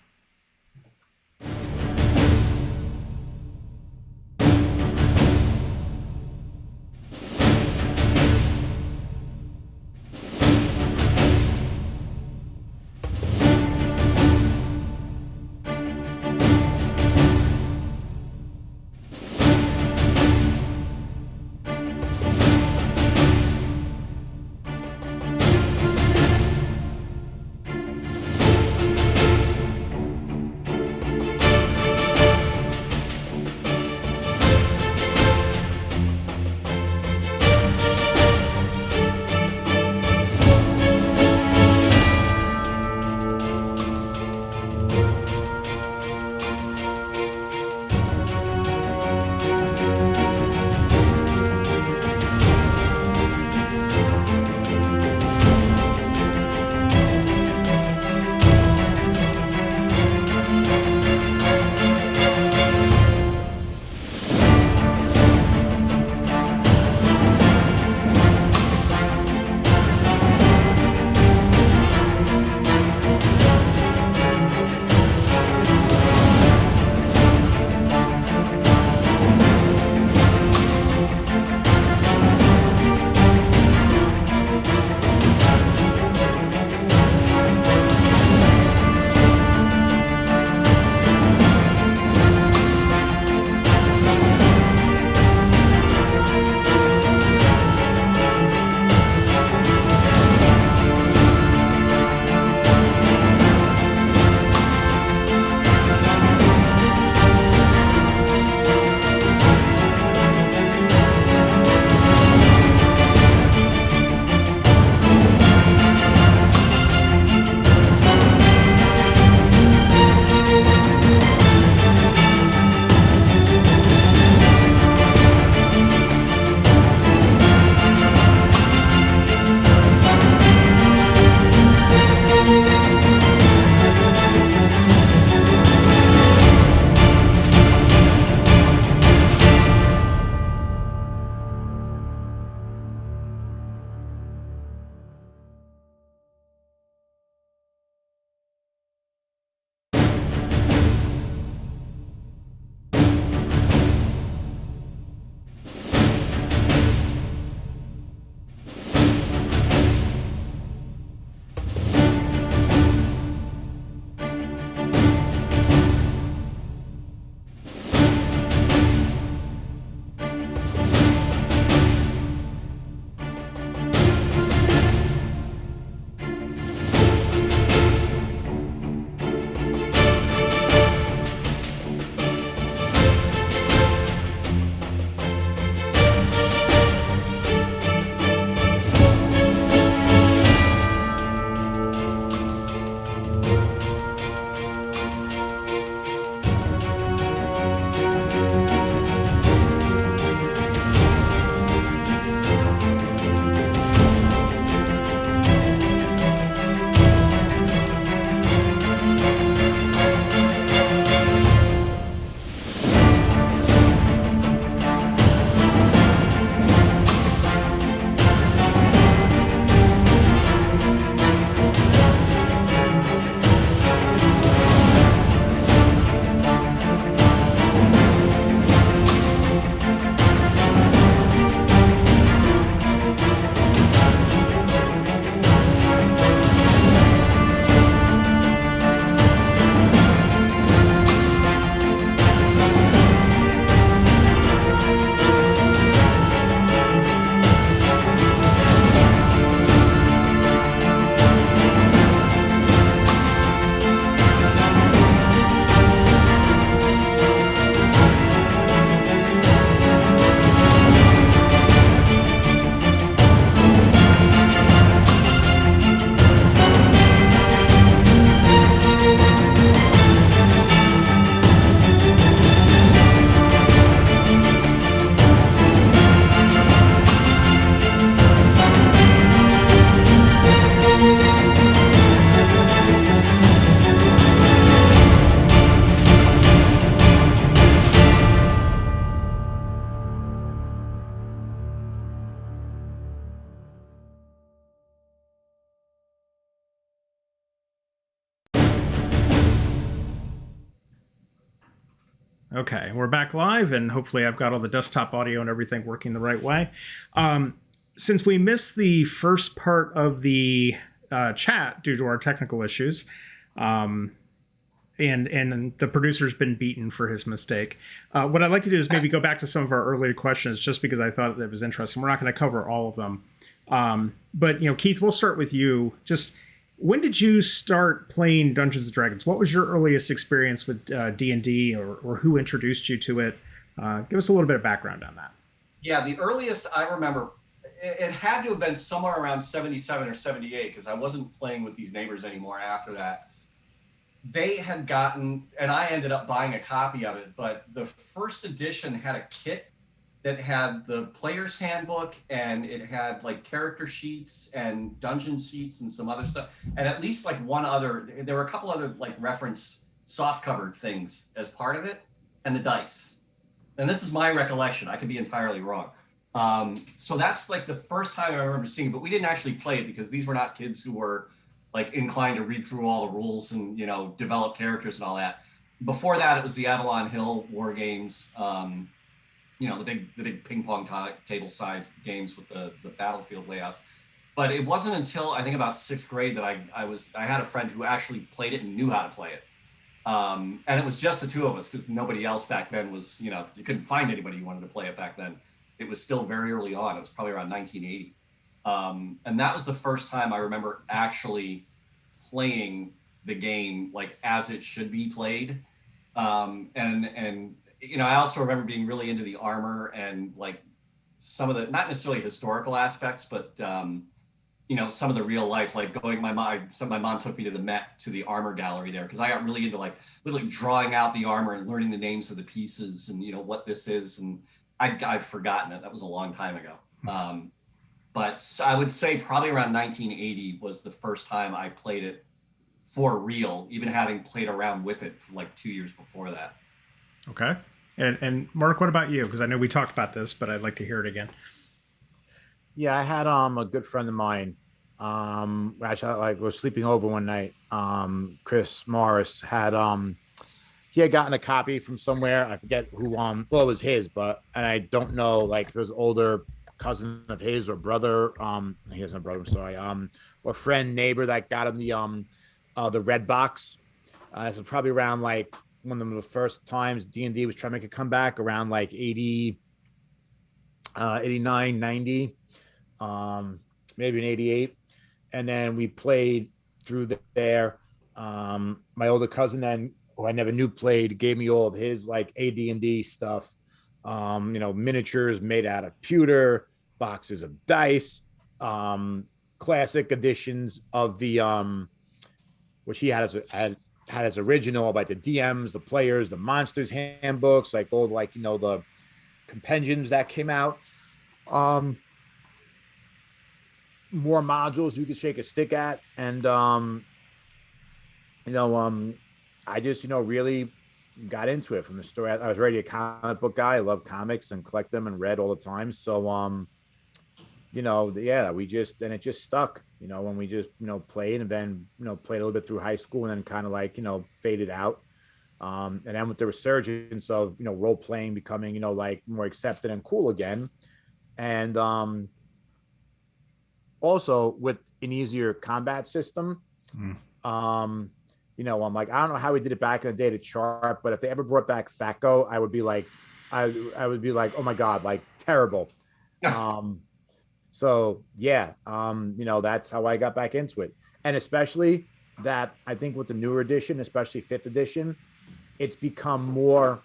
Okay, we're back live, and hopefully I've got all the desktop audio and everything working the right way. Since we missed the first part of the chat due to our technical issues, and the producer's been beaten for his mistake, what I'd like to do is maybe go back to some of our earlier questions, just because I thought that was interesting. We're not going to cover all of them, but Keith, we'll start with you. Just when did you start playing Dungeons and Dragons? What was your earliest experience with D&D, or who introduced you to it? Give us a little bit of background on that. Yeah, the earliest I remember, it had to have been somewhere around 77 or 78, because I wasn't playing with these neighbors anymore after that. They had gotten, and I ended up buying a copy of it, but the first edition had a kit that had the player's handbook, and it had like character sheets and dungeon sheets and some other stuff, and at least like there were a couple other like reference soft covered things as part of it, and the dice. And this is my recollection, I could be entirely wrong. So that's like the first time I remember seeing it, but we didn't actually play it because these were not kids who were like inclined to read through all the rules and develop characters and all that. Before that, it was the Avalon Hill war games. The big ping pong table sized games with the battlefield layouts. But it wasn't until I think about sixth grade that I had a friend who actually played it and knew how to play it. And it was just the two of us, because nobody else back then was, you couldn't find anybody who wanted to play it back then. It was still very early on. It was probably around 1980. And that was the first time I remember actually playing the game like as it should be played. I also remember being really into the armor and like some of the, not necessarily historical aspects, but some of the real life, like my mom took me to the Met, to the armor gallery there, because I got really into like literally drawing out the armor and learning the names of the pieces and what this is, and I've forgotten it. That was a long time ago. But I would say probably around 1980 was the first time I played it for real, even having played around with it for like 2 years before that. Okay. And Mark, what about you? Because I know we talked about this, but I'd like to hear it again. Yeah, I had a good friend of mine. Actually, was sleeping over one night. Chris Morris had he had gotten a copy from somewhere. I forget who. Well, it was his, and I don't know like if it was older cousin of his or brother. He has no brother. I'm sorry. Or friend, neighbor that got him the red box. This was probably around like one of the first times D&D was trying to make a comeback, around like 80, 89, 90, maybe in 88. And then we played through there. My older cousin then, who I never knew played, gave me all of his like AD&D stuff. Miniatures made out of pewter, boxes of dice, classic editions of the which he had as original, like the DMs, the players, the monsters handbooks, like all like the compendiums that came out. More modules you could shake a stick at, and I just really got into it from the story. I was already a comic book guy. I love comics and collect them and read all the time. So it just stuck, when we just, played, and then, played a little bit through high school, and then kind of like, faded out. And then with the resurgence of, role playing becoming, like more accepted and cool again. And also with an easier combat system, I'm like, I don't know how we did it back in the day to chart, but if they ever brought back FATCO, I would be like, I would be like, oh my God, like terrible. So yeah, that's how I got back into it. And especially that I think with the newer edition, especially 5th edition, it's become more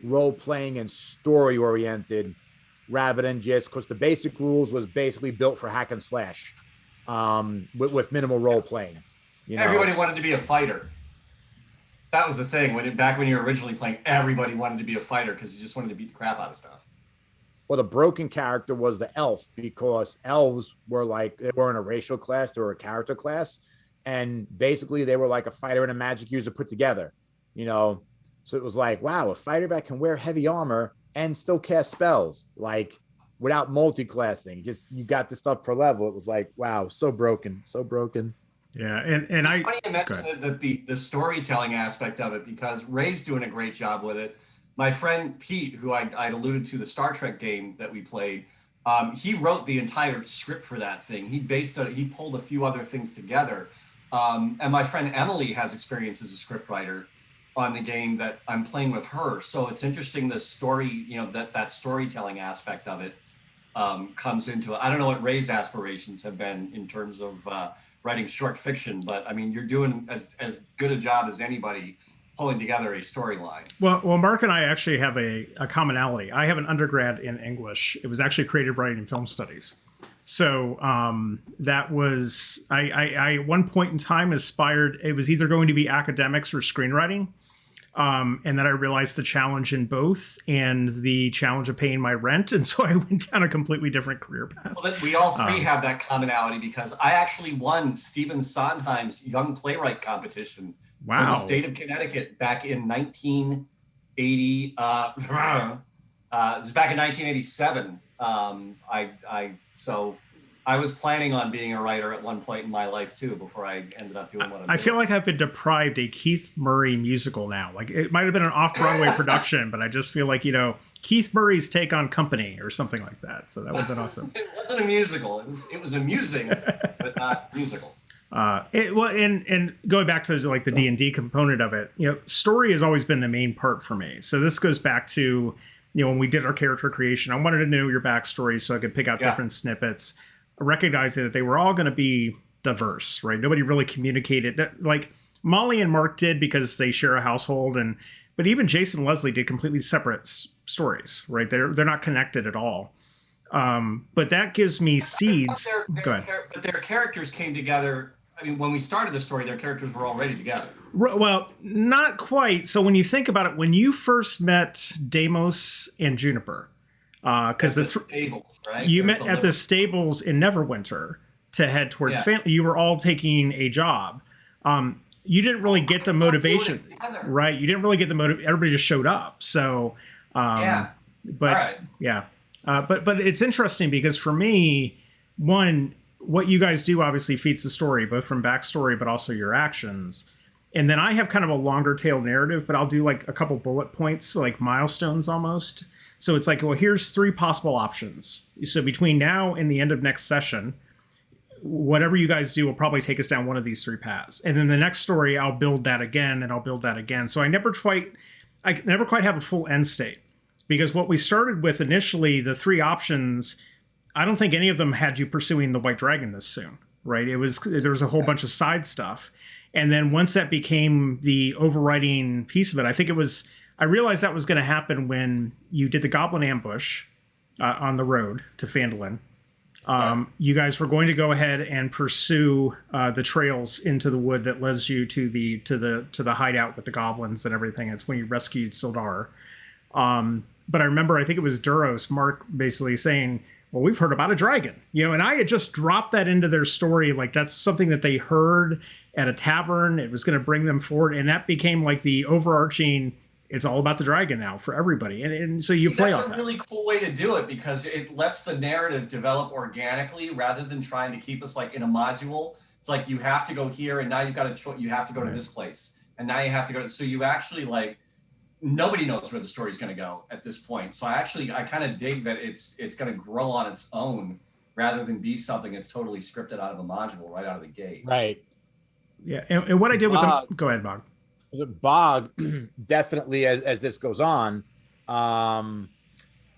role playing and story oriented rather than just, because the basic rules was basically built for hack and slash, with minimal role playing. Everybody wanted to be a fighter. That was the thing back when you were originally playing. Everybody wanted to be a fighter because you just wanted to beat the crap out of stuff. Well, the broken character was the elf, because elves were like, they weren't a racial class, they were a character class, and basically they were like a fighter and a magic user put together. So it was like, wow, a fighter that can wear heavy armor and still cast spells, like without multi-classing. Just you got the stuff per level. It was like, wow, so broken. Yeah, and it's funny you mentioned the storytelling aspect of it, because Ray's doing a great job with it. my friend Pete, who I alluded to, the Star Trek game that we played, he wrote the entire script for that thing. He pulled a few other things together. And my friend Emily has experience as a script writer on the game that I'm playing with her. So it's interesting, the story, you know, that storytelling aspect of it comes into it. I don't know what Ray's aspirations have been in terms of writing short fiction, but I mean, you're doing as good a job as anybody pulling together a storyline. Well, Mark and I actually have a commonality. I have an undergrad in English. It was actually creative writing and film studies. So that was, I at one point in time aspired, it was either going to be academics or screenwriting. And then I realized the challenge in both and the challenge of paying my rent. And so I went down a completely different career path. Well, we all three have that commonality, because I actually won Stephen Sondheim's Young Playwright competition for the state of Connecticut back in 1980. It was back in 1987. So I was planning on being a writer at one point in my life too, before I ended up doing what I'm doing. I feel like I've been deprived a Keith Murray musical now. Like, it might have been an off-Broadway production, but I just feel like, you know, Keith Murray's take on Company or something like that. So that would have been awesome. It wasn't a musical. It was amusing, but not musical. And going back to like the D&D component of it, you know, story has always been the main part for me. So this goes back to, you know, when we did our character creation, I wanted to know your backstory so I could pick out different snippets, recognizing that they were all going to be diverse, right? Nobody really communicated that. Like Molly and Mark did because they share a household, but even Jason and Leslie did completely separate stories, right? They're not connected at all. But that gives me seeds. Go ahead. But their characters came together. I mean, when we started the story, their characters were already together. Well, not quite. So when you think about it, when you first met Deimos and Juniper, because the stables, right? You met at the stables in Neverwinter to head towards family. You were all taking a job. You didn't really get the motivation, right? You didn't really get the motive. Everybody just showed up. So, but but it's interesting because for me, one, what you guys do obviously feeds the story, both from backstory, but also your actions. And then I have kind of a longer tail narrative, but I'll do like a couple bullet points, like milestones almost. So it's like, well, here's 3 possible options. So between now and the end of next session, whatever you guys do will probably take us down one of these 3 paths. And then the next story, I'll build that again, and I'll build that again. So I never quite have a full end state, because what we started with initially, the 3 options, I don't think any of them had you pursuing the White Dragon this soon, right? There was a whole bunch of side stuff. And then once that became the overriding piece of it, I realized that was going to happen when you did the Goblin ambush on the road to Phandalin. You guys were going to go ahead and pursue the trails into the wood that leads you to the hideout with the goblins and everything. It's when you rescued Sildar. But I remember, I think it was Duros, Mark basically saying, well, we've heard about a dragon, you know, and I had just dropped that into their story. Like, that's something that they heard at a tavern. It was going to bring them forward. And that became like the overarching, it's all about the dragon now for everybody. And so you play off that. That's a really cool way to do it, because it lets the narrative develop organically rather than trying to keep us like in a module. It's like, you have to go here, and now you've got you have to go to this place, and now you have to go to, so you actually like, nobody knows where the story's going to go at this point. So I kind of dig that it's going to grow on its own rather than be something that's totally scripted out of a module right out of the gate. Right. Yeah. And what I did with them, go ahead, Bog. Bog definitely, as this goes on,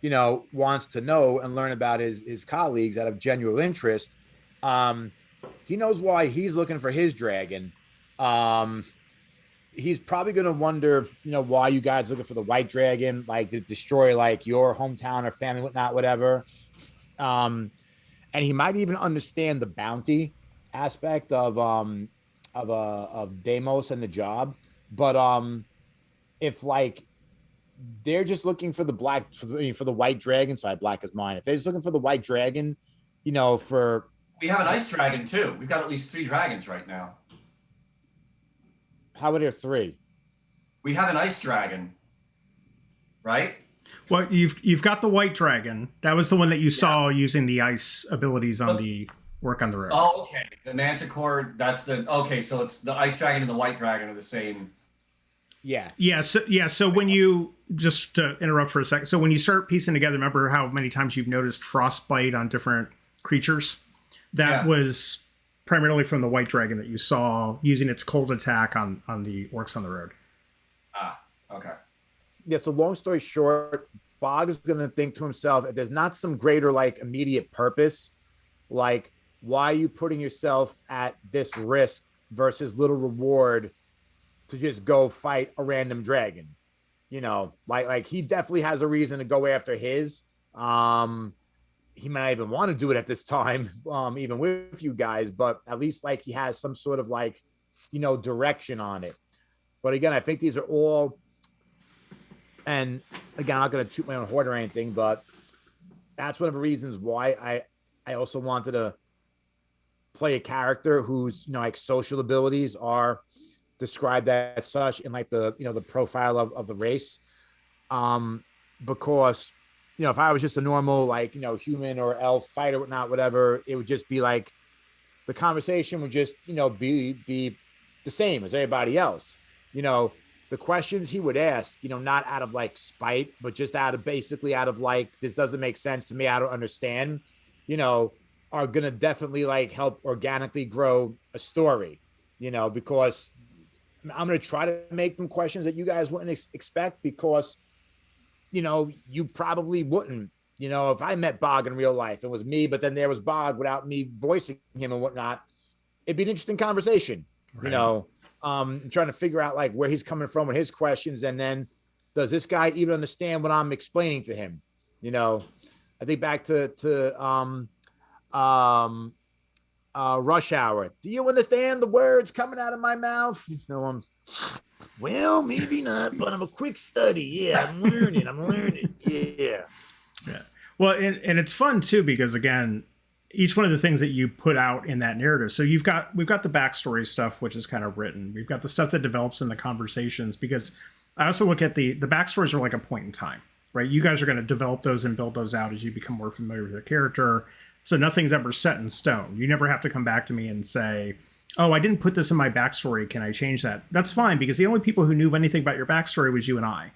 you know, wants to know and learn about his colleagues out of genuine interest. He knows why he's looking for his dragon. He's probably going to wonder, you know, why you guys looking for the white dragon, like to destroy like your hometown or family, whatnot, whatever. And he might even understand the bounty aspect of Deimos and the job. But if like they're just looking for the white dragon, sorry, black is mine. If they're just looking for the white dragon, you know, we have an ice dragon too. We've got at least 3 dragons right now. How are there 3? We have an ice dragon, right? Well, you've got the white dragon. That was the one that you saw using the ice abilities on the work on the road. Oh, okay. The Manticore. So it's the ice dragon and the white dragon are the same. Yeah. So when you, just to interrupt for a second, so when you start piecing together, remember how many times you've noticed frostbite on different creatures? That was primarily from the white dragon that you saw using its cold attack on the orcs on the road. Ah, okay. Yeah. So long story short, Bog is going to think to himself, if there's not some greater like immediate purpose, like why are you putting yourself at this risk versus little reward to just go fight a random dragon? Like he definitely has a reason to go after his. He might not even want to do it at this time, even with you guys, but at least like he has some sort of like, direction on it. But again, I think these are all, and again, I'm not going to toot my own horn or anything, but that's one of the reasons why I also wanted to play a character whose like social abilities are described as such in like the profile of the race, because if I was just a normal like human or elf fighter, whatnot, whatever, it would just be like the conversation would just be the same as everybody else. The questions he would ask, not out of like spite, but just basically out of like, this doesn't make sense to me, I don't understand, are gonna definitely like help organically grow a story, because I'm gonna try to make them questions that you guys wouldn't expect, because you probably wouldn't. If I met Bog in real life, it was me, but then there was Bog without me voicing him and whatnot, it'd be an interesting conversation. Right. Trying to figure out like where he's coming from with his questions, and then does this guy even understand what I'm explaining to him? I think back to Rush Hour. Do you understand the words coming out of my mouth? Well, maybe not, but I'm a quick study. Yeah, I'm learning. Yeah. Yeah. Well, and it's fun too, because again, each one of the things that you put out in that narrative. So we've got the backstory stuff, which is kind of written. We've got the stuff that develops in the conversations, because I also look at the backstories are like a point in time, right? You guys are going to develop those and build those out as you become more familiar with the character. So nothing's ever set in stone. You never have to come back to me and say, oh, I didn't put this in my backstory. Can I change that? That's fine, because the only people who knew anything about your backstory was you and I.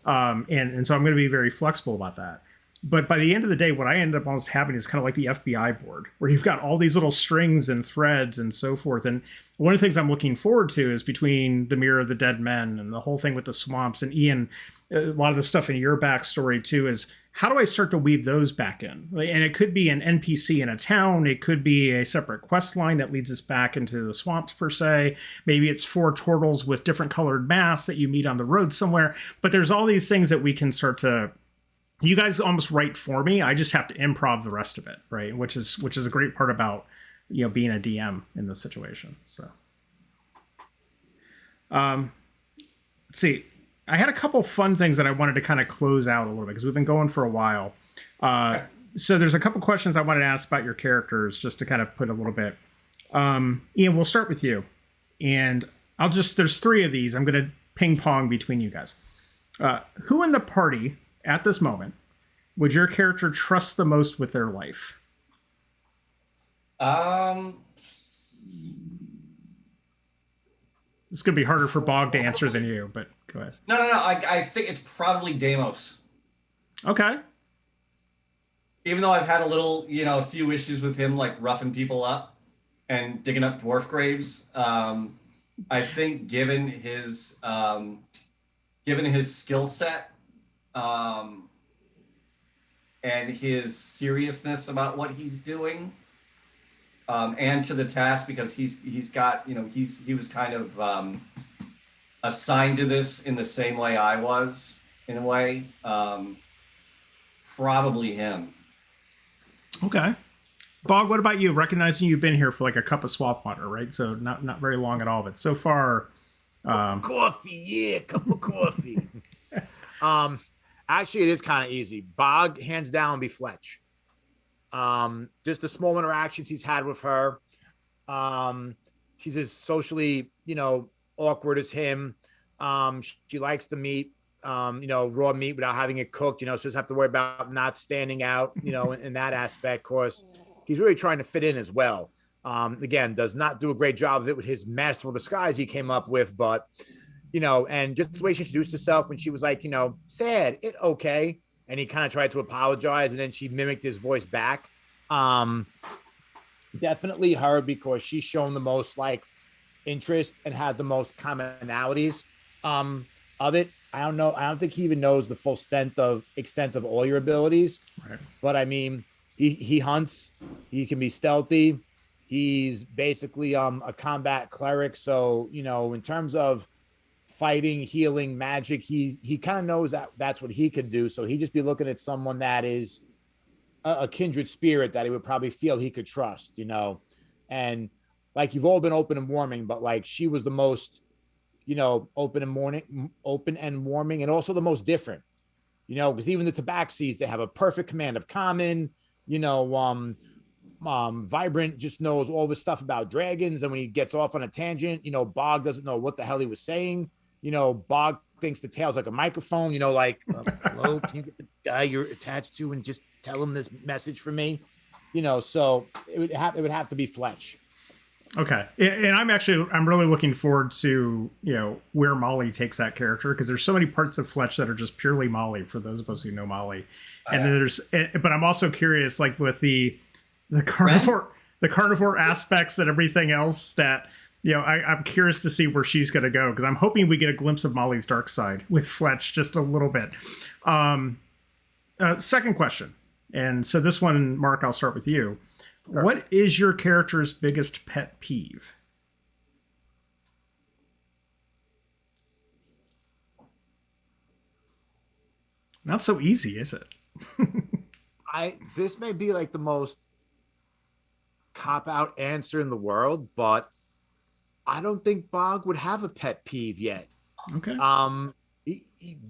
And so I'm going to be very flexible about that. But by the end of the day, what I end up almost having is kind of like the FBI board, where you've got all these little strings and threads and so forth. And one of the things I'm looking forward to is between the Mirror of the Dead Men and the whole thing with the swamps, and Ian, a lot of the stuff in your backstory too, is how do I start to weave those back in? And it could be an NPC in a town. It could be a separate quest line that leads us back into the swamps per se. Maybe it's 4 turtles with different colored masks that you meet on the road somewhere. But there's all these things that we can start to, you guys almost write for me. I just have to improv the rest of it, right? Which is a great part about being a DM in this situation. So, let's see. I had a couple fun things that I wanted to kind of close out a little bit, because we've been going for a while. So there's a couple questions I wanted to ask about your characters, just to kind of put a little bit. Ian, we'll start with you, and there's 3 of these. I'm going to ping pong between you guys. Who in the party at this moment would your character trust the most with their life? It's going to be harder for Bog to answer than you, but go ahead. No. I think it's probably Deimos. Okay. Even though I've had a few issues with him, like roughing people up and digging up dwarf graves, I think given his skill set, and his seriousness about what he's doing, and to the task, because he's got, he was kind of assigned to this in the same way I was, in a way. Probably him. Okay. Bog, what about you? Recognizing you've been here for like a cup of swamp water, right? So not very long at all, but so far. Coffee, cup of coffee. Actually, it is kind of easy. Bog, hands down, be Fletch. Just the small interactions he's had with her. She's as socially, awkward as him. She likes to meat, raw meat without having it cooked. She doesn't have to worry about not standing out, in that aspect. Of course, he's really trying to fit in as well. Again, does not do a great job of it with his masterful disguise he came up with, but and just the way she introduced herself when she was like, sad, it okay. And he kind of tried to apologize, and then she mimicked his voice back. Um, Definitely her, because she's shown the most like interest and had the most commonalities um of it. I don't know. I don't think he even knows the full extent of all your abilities. Right. But I mean, he hunts, he can be stealthy. He's basically a combat cleric. So, in terms of fighting, healing, magic, he kind of knows that that's what he can do. So he'd just be looking at someone that is a kindred spirit that he would probably feel he could trust. And like, you've all been open and warming, but like, she was the most, open and warming, and also the most different, because even the Tabaxis, they have a perfect command of common, you know, Vibrant just knows all this stuff about dragons. And when he gets off on a tangent, Bog doesn't know what the hell he was saying. Bog thinks the tail's like a microphone, like, hello, can you get the guy you're attached to and just tell him this message for me? So it would have to be Fletch. Okay. And I'm really looking forward to, where Molly takes that character, because there's so many parts of Fletch that are just purely Molly, for those of us who know Molly. And then but I'm also curious, like, with the carnivore aspects and everything else, that, I'm curious to see where she's going to go, because I'm hoping we get a glimpse of Molly's dark side with Fletch just a little bit. Second question. And so this one, Mark, I'll start with you. Sure. What is your character's biggest pet peeve? Not so easy, is it? This may be like the most cop-out answer in the world, but I don't think Bog would have a pet peeve yet. Okay.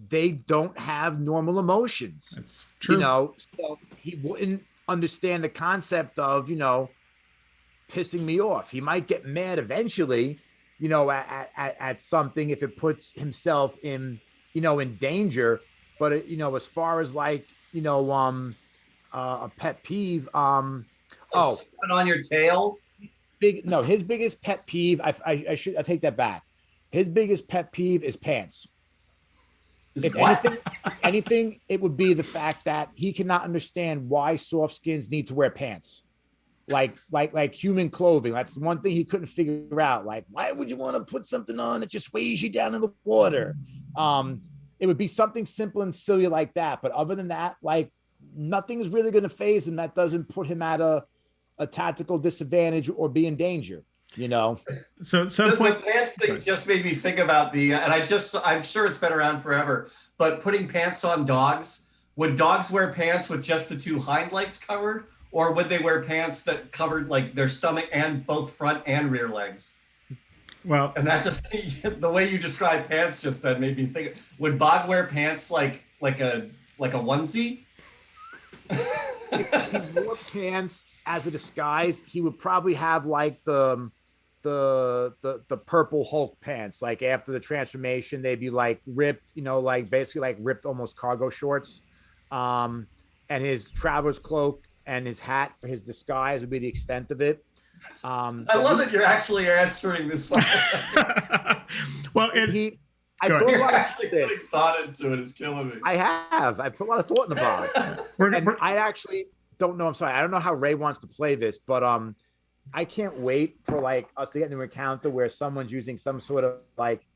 They don't have normal emotions. That's true. So he wouldn't understand the concept of, pissing me off. He might get mad eventually, at something if it puts himself in, in danger. But, as far as like, a pet peeve, on your tail. His biggest pet peeve, I take that back. His biggest pet peeve is pants. If anything, it would be the fact that he cannot understand why soft skins need to wear pants, like human clothing. That's one thing he couldn't figure out. Like, why would you want to put something on that just weighs you down in the water? It would be something simple and silly like that. But other than that, like, nothing's really going to phase him that doesn't put him at a tactical disadvantage or be in danger. So at some point, the pants thing just made me think about I'm sure it's been around forever, but putting pants on dogs. Would dogs wear pants with just the two hind legs covered, or would they wear pants that covered like their stomach and both front and rear legs? Well, and that just, the way you described pants just then made me think, would Bog wear pants like a onesie? If he wore pants as a disguise, he would probably have like the purple Hulk pants. Like, after the transformation, they'd be like ripped, like basically like ripped almost cargo shorts. And his traveler's cloak and his hat for his disguise would be the extent of it. I love that you're actually answering this one. Well, I put a lot of thought into it. It's killing me. I put a lot of thought in the Bog. I actually don't know. I'm sorry. I don't know how Ray wants to play this, but I can't wait for like us to get into an encounter where someone's using some sort of like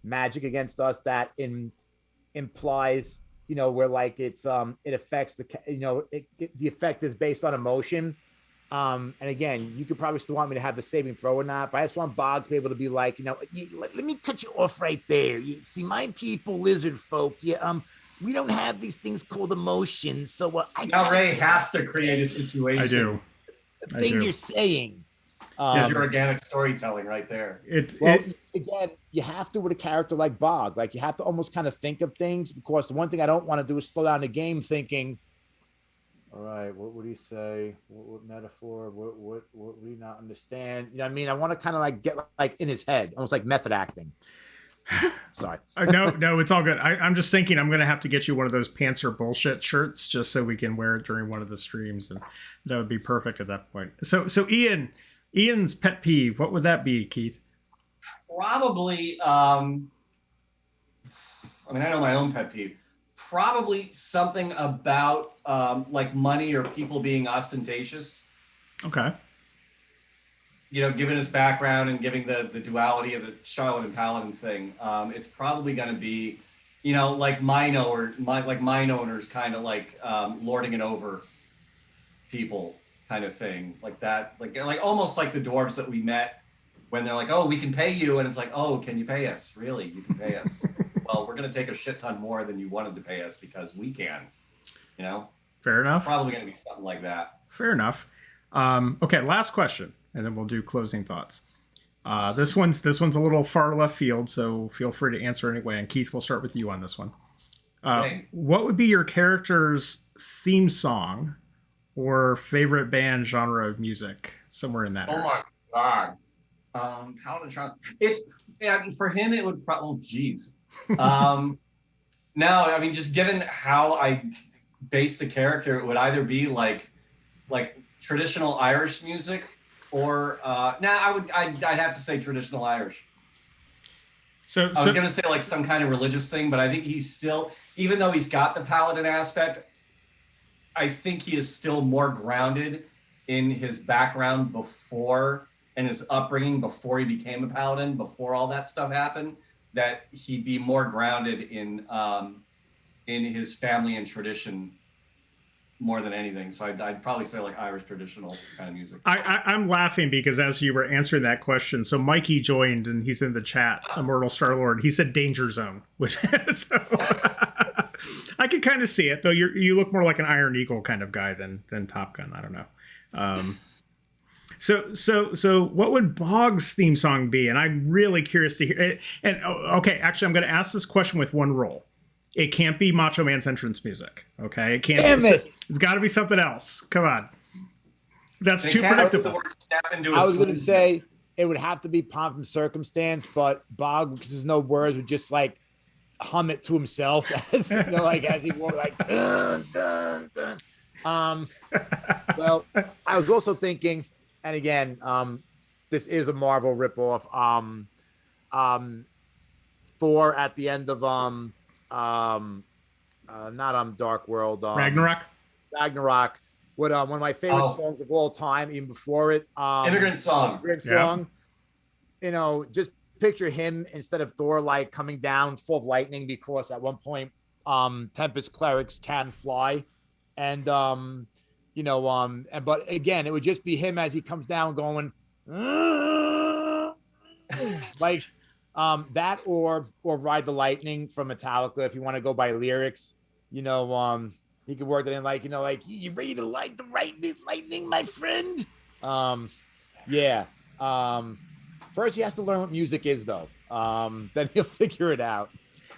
magic against us that implies, where like it affects the effect is based on emotion. And again, you could probably still want me to have the saving throw or not, but I just want Bog to be able to be like, let me cut you off right there. You see, my people, lizard folk, we don't have these things called emotions. So now Ray has to create a situation. I do. The thing you're saying. Is your organic storytelling right there. Again, you have to with a character like Bog. Like, you have to almost kind of think of things, because the one thing I don't want to do is slow down the game thinking, all right, what would he say? What metaphor? What would he not understand? You know what I mean? I want to kind of like get like in his head, almost like method acting. Sorry. No, it's all good. I'm just thinking I'm going to have to get you one of those pants or bullshit shirts just so we can wear it during one of the streams, and that would be perfect at that point. So Ian's pet peeve, what would that be, Keith? Probably I mean, I know my own pet peeve. Probably something about like money or people being ostentatious. Okay. You know, given his background and giving the duality of the Charlotte and Paladin thing, it's probably going to be, you know, like mine owners kind of like lording it over people kind of thing, like that, like almost like the dwarves that we met when they're like, oh, we can pay you, and it's like, oh, can you pay us? Really, you can pay us? Well, we're going to take a shit ton more than you wanted to pay us because we can. You know, Fair enough. probably going to be something like that. Fair enough. Okay, last question, and then we'll do closing thoughts. This one's a little far left field, so feel free to answer anyway. And Keith, we'll start with you on this one. Okay. What would be your character's theme song or favorite band genre of music? Somewhere in that Oh area. my god. Paladin Charlotte. It's for him. It would probably. Oh, geez. No, I mean, just given how I base the character, it would either be like traditional Irish music, or I'd have to say traditional Irish. So I was gonna say like some kind of religious thing, but I think he's still, even though he's got the paladin aspect, I think he is still more grounded in his background before and his upbringing before he became a paladin, before all that stuff happened, that he'd be more grounded in his family and tradition more than anything. So I'd probably say like Irish traditional kind of music. I'm laughing because as you were answering that question, so Mikey joined and he's in the chat, Immortal Star-Lord. He said Danger Zone, which so I could kind of see it, though. You look more like an Iron Eagle kind of guy than Top Gun. I don't know. So what would Bogg's theme song be? And I'm really curious to hear it. And okay, actually, I'm going to ask this question with one rule. It can't be Macho Man's entrance music. Okay, it can't. It's got to be something else. Come on, that's too predictable. I was going to say it would have to be Pomp and Circumstance, but Bogg, because there's no words, would just like hum it to himself as you know, like as he walked, like dun, dun, dun. Well, I was also thinking, and again, this is a Marvel ripoff. Thor at the end of not Dark World, Ragnarok. What one of my favorite songs of all time, even before it, Immigrant Song. You know, just picture him instead of Thor like coming down full of lightning, because at one point Tempest clerics can fly, and you know, but again, it would just be him as he comes down going like that, or Ride the Lightning from Metallica, if you want to go by lyrics. You know, he could work it in, like, you know, like, you ready to light the lightning, my friend? Yeah. First he has to learn what music is, though. Then he'll figure it out.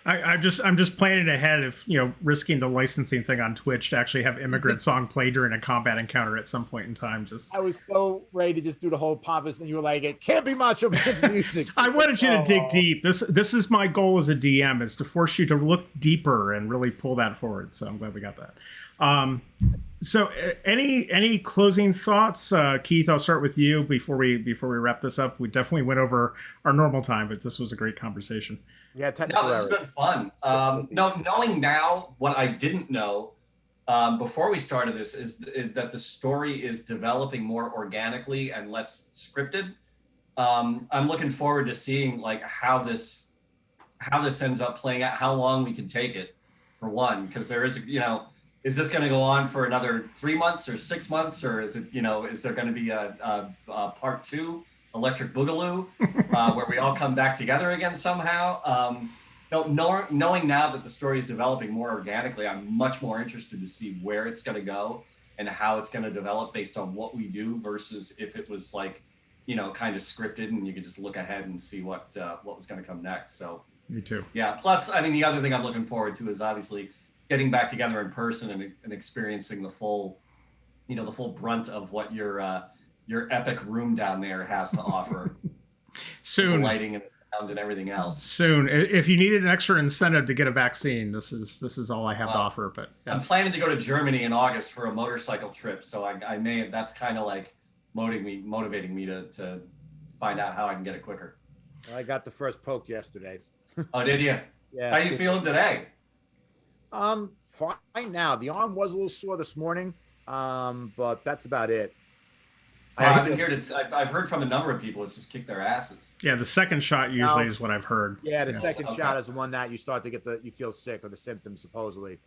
I'm just planning ahead of, you know, risking the licensing thing on Twitch to actually have Immigrant Song play during a combat encounter at some point in time. I was so ready to just do the whole pompous, and you were like, it can't be Macho Man's music. I wanted you to dig deep. This is my goal as a DM, is to force you to look deeper and really pull that forward. So I'm glad we got that. So any closing thoughts, Keith? I'll start with you before we wrap this up. We definitely went over our normal time, but this was a great conversation. Yeah, no, this has been fun. Knowing now what I didn't know before we started this is that the story is developing more organically and less scripted. I'm looking forward to seeing like how this ends up playing out, how long we can take it, for one, because there is, you know, is this going to go on for another 3 months or 6 months, or is it, you know, is there going to be a part 2? Electric Boogaloo, where we all come back together again somehow. Knowing now that the story is developing more organically, I'm much more interested to see where it's going to go and how it's going to develop based on what we do versus if it was like, you know, kind of scripted and you could just look ahead and see what was going to come next. So me too. Yeah. Plus, I mean, the other thing I'm looking forward to is obviously getting back together in person and experiencing the full brunt of what your epic room down there has to offer. Soon. The lighting and the sound and everything else. Soon. If you needed an extra incentive to get a vaccine, this is all I have to offer. But yes. I'm planning to go to Germany in August for a motorcycle trip, so I may, that's kind of like motivating me to find out how I can get it quicker. I got the first poke yesterday. Oh, did you? Yeah. How you feeling today? Fine now. The arm was a little sore this morning, but that's about it. I've been here I've heard from a number of people. It's just kicked their asses. Yeah, the second shot usually is what I've heard. Yeah, the second shot is the one that you start to get you feel sick or the symptoms supposedly.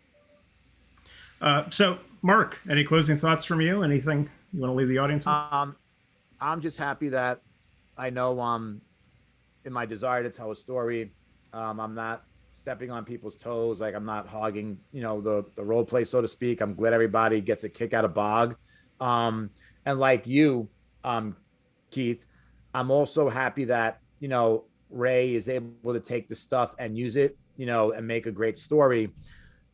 So, Mark, any closing thoughts from you? Anything you want to leave the audience with? I'm just happy that I know in my desire to tell a story, I'm not stepping on people's toes. Like I'm not hogging, the role play, so to speak. I'm glad everybody gets a kick out of Bog. And like you, Keith, I'm also happy that, Ray is able to take the stuff and use it, and make a great story.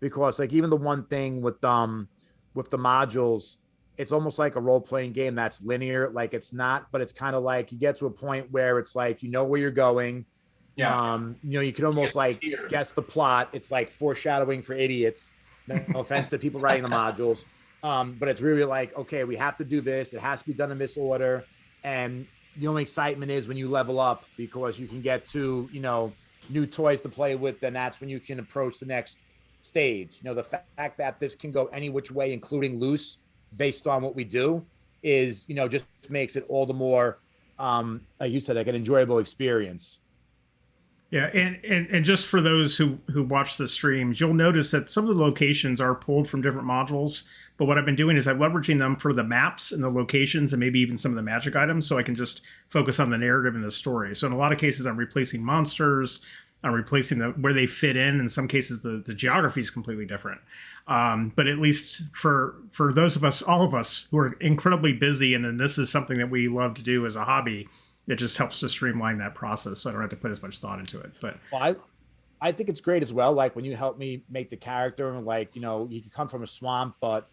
Because like even the one thing with the modules, it's almost like a role-playing game that's linear. Like it's not, but it's kind of like you get to a point where it's like, where you're going. Yeah. You can almost like guess the plot. It's like foreshadowing for idiots. No offense to people writing the modules. But it's really like, okay, we have to do this. It has to be done in this order. And the only excitement is when you level up because you can get to, new toys to play with. Then that's when you can approach the next stage. The fact that this can go any which way, including loose, based on what we do, is just makes it all the more, like you said, like an enjoyable experience. Yeah, and just for those who watch the streams, you'll notice that some of the locations are pulled from different modules. But what I've been doing is I'm leveraging them for the maps and the locations and maybe even some of the magic items, so I can just focus on the narrative and the story. So in a lot of cases, I'm replacing monsters. I'm replacing where they fit in. In some cases, the geography is completely different. But at least for those of us, all of us who are incredibly busy, and then this is something that we love to do as a hobby, it just helps to streamline that process so I don't have to put as much thought into it. But I think it's great as well. Like when you help me make the character, like, you can come from a swamp, but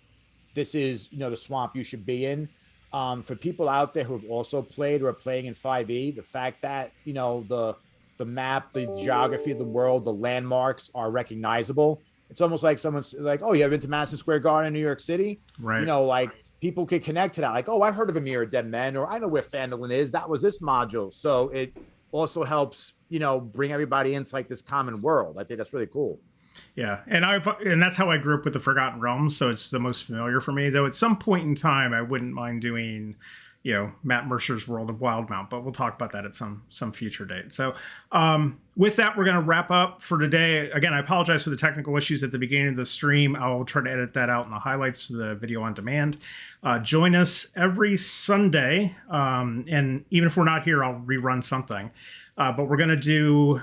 this is, the swamp you should be in. For people out there who have also played or are playing in 5e, the fact that, the map, the geography of the world, the landmarks are recognizable. It's almost like someone's like, oh, you have been to Madison Square Garden in New York City? Right. Like people could connect to that. Like, oh, I heard of a Mirror Dead Men, or I know where Phandalin is. That was this module. So it also helps, bring everybody into like this common world. I think that's really cool. Yeah, and that's how I grew up with the Forgotten Realms, so it's the most familiar for me. Though at some point in time, I wouldn't mind doing, Matt Mercer's World of Wildmount, but we'll talk about that at some future date. So with that, we're going to wrap up for today. Again, I apologize for the technical issues at the beginning of the stream. I'll try to edit that out in the highlights for the video on demand. Join us every Sunday, and even if we're not here, I'll rerun something. But we're going to do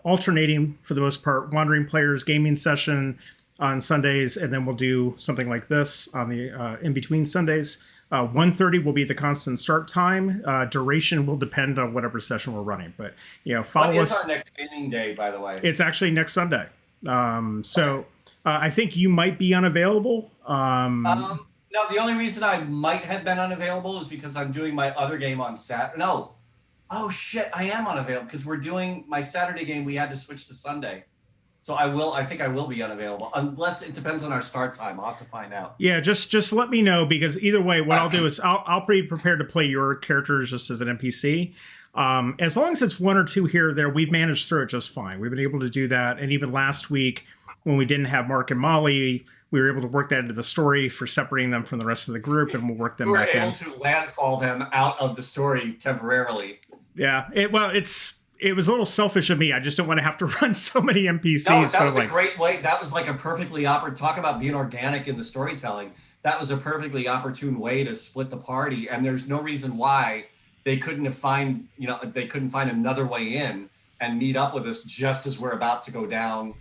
alternating, for the most part, Wandering Players gaming session on Sundays, and then we'll do something like this on the in-between Sundays. 1:30 will be the constant start time. Duration will depend on whatever session we're running. But, follow us. What is our next gaming day, by the way? It's actually next Sunday. So I think you might be unavailable. No, the only reason I might have been unavailable is because I'm doing my other game on Saturday. No. Oh shit, I am unavailable because we're doing my Saturday game. We had to switch to Sunday. So I think I will be unavailable unless it depends on our start time. I'll have to find out. Yeah, just let me know, because either way, what I'll do is I'll be prepared to play your characters just as an NPC. As long as it's one or two here or there, we've managed through it just fine. We've been able to do that. And even last week when we didn't have Mark and Molly, we were able to work that into the story for separating them from the rest of the group, and we'll work them back in. We were able to landfall them out of the story temporarily. Yeah, it was a little selfish of me. I just don't want to have to run so many NPCs. No, that was a great way. That was like a perfectly talk about being organic in the storytelling. That was a perfectly opportune way to split the party, and there's no reason why they couldn't find another way in and meet up with us just as we're about to go down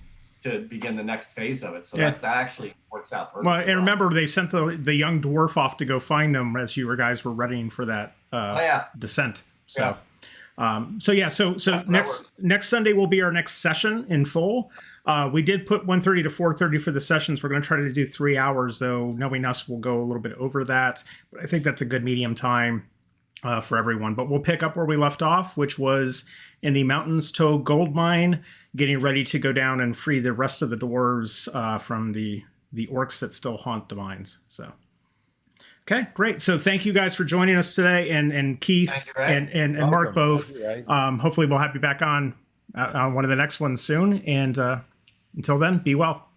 to begin the next phase of it. So that actually works out perfectly. Well, and remember, they sent the young dwarf off to go find them as you guys were readying for that descent. So. Yeah. So next Sunday will be our next session in full. We did put 1:30 to 4:30 for the sessions. We're going to try to do 3 hours, though. Knowing us, we'll go a little bit over that. But I think that's a good medium time for everyone. But we'll pick up where we left off, which was in the Mountains Toe Gold Mine, getting ready to go down and free the rest of the dwarves from the orcs that still haunt the mines. So. Okay, great. So thank you guys for joining us today, and Keith and Mark both. Hopefully we'll have you back on on one of the next ones soon. And until then, be well.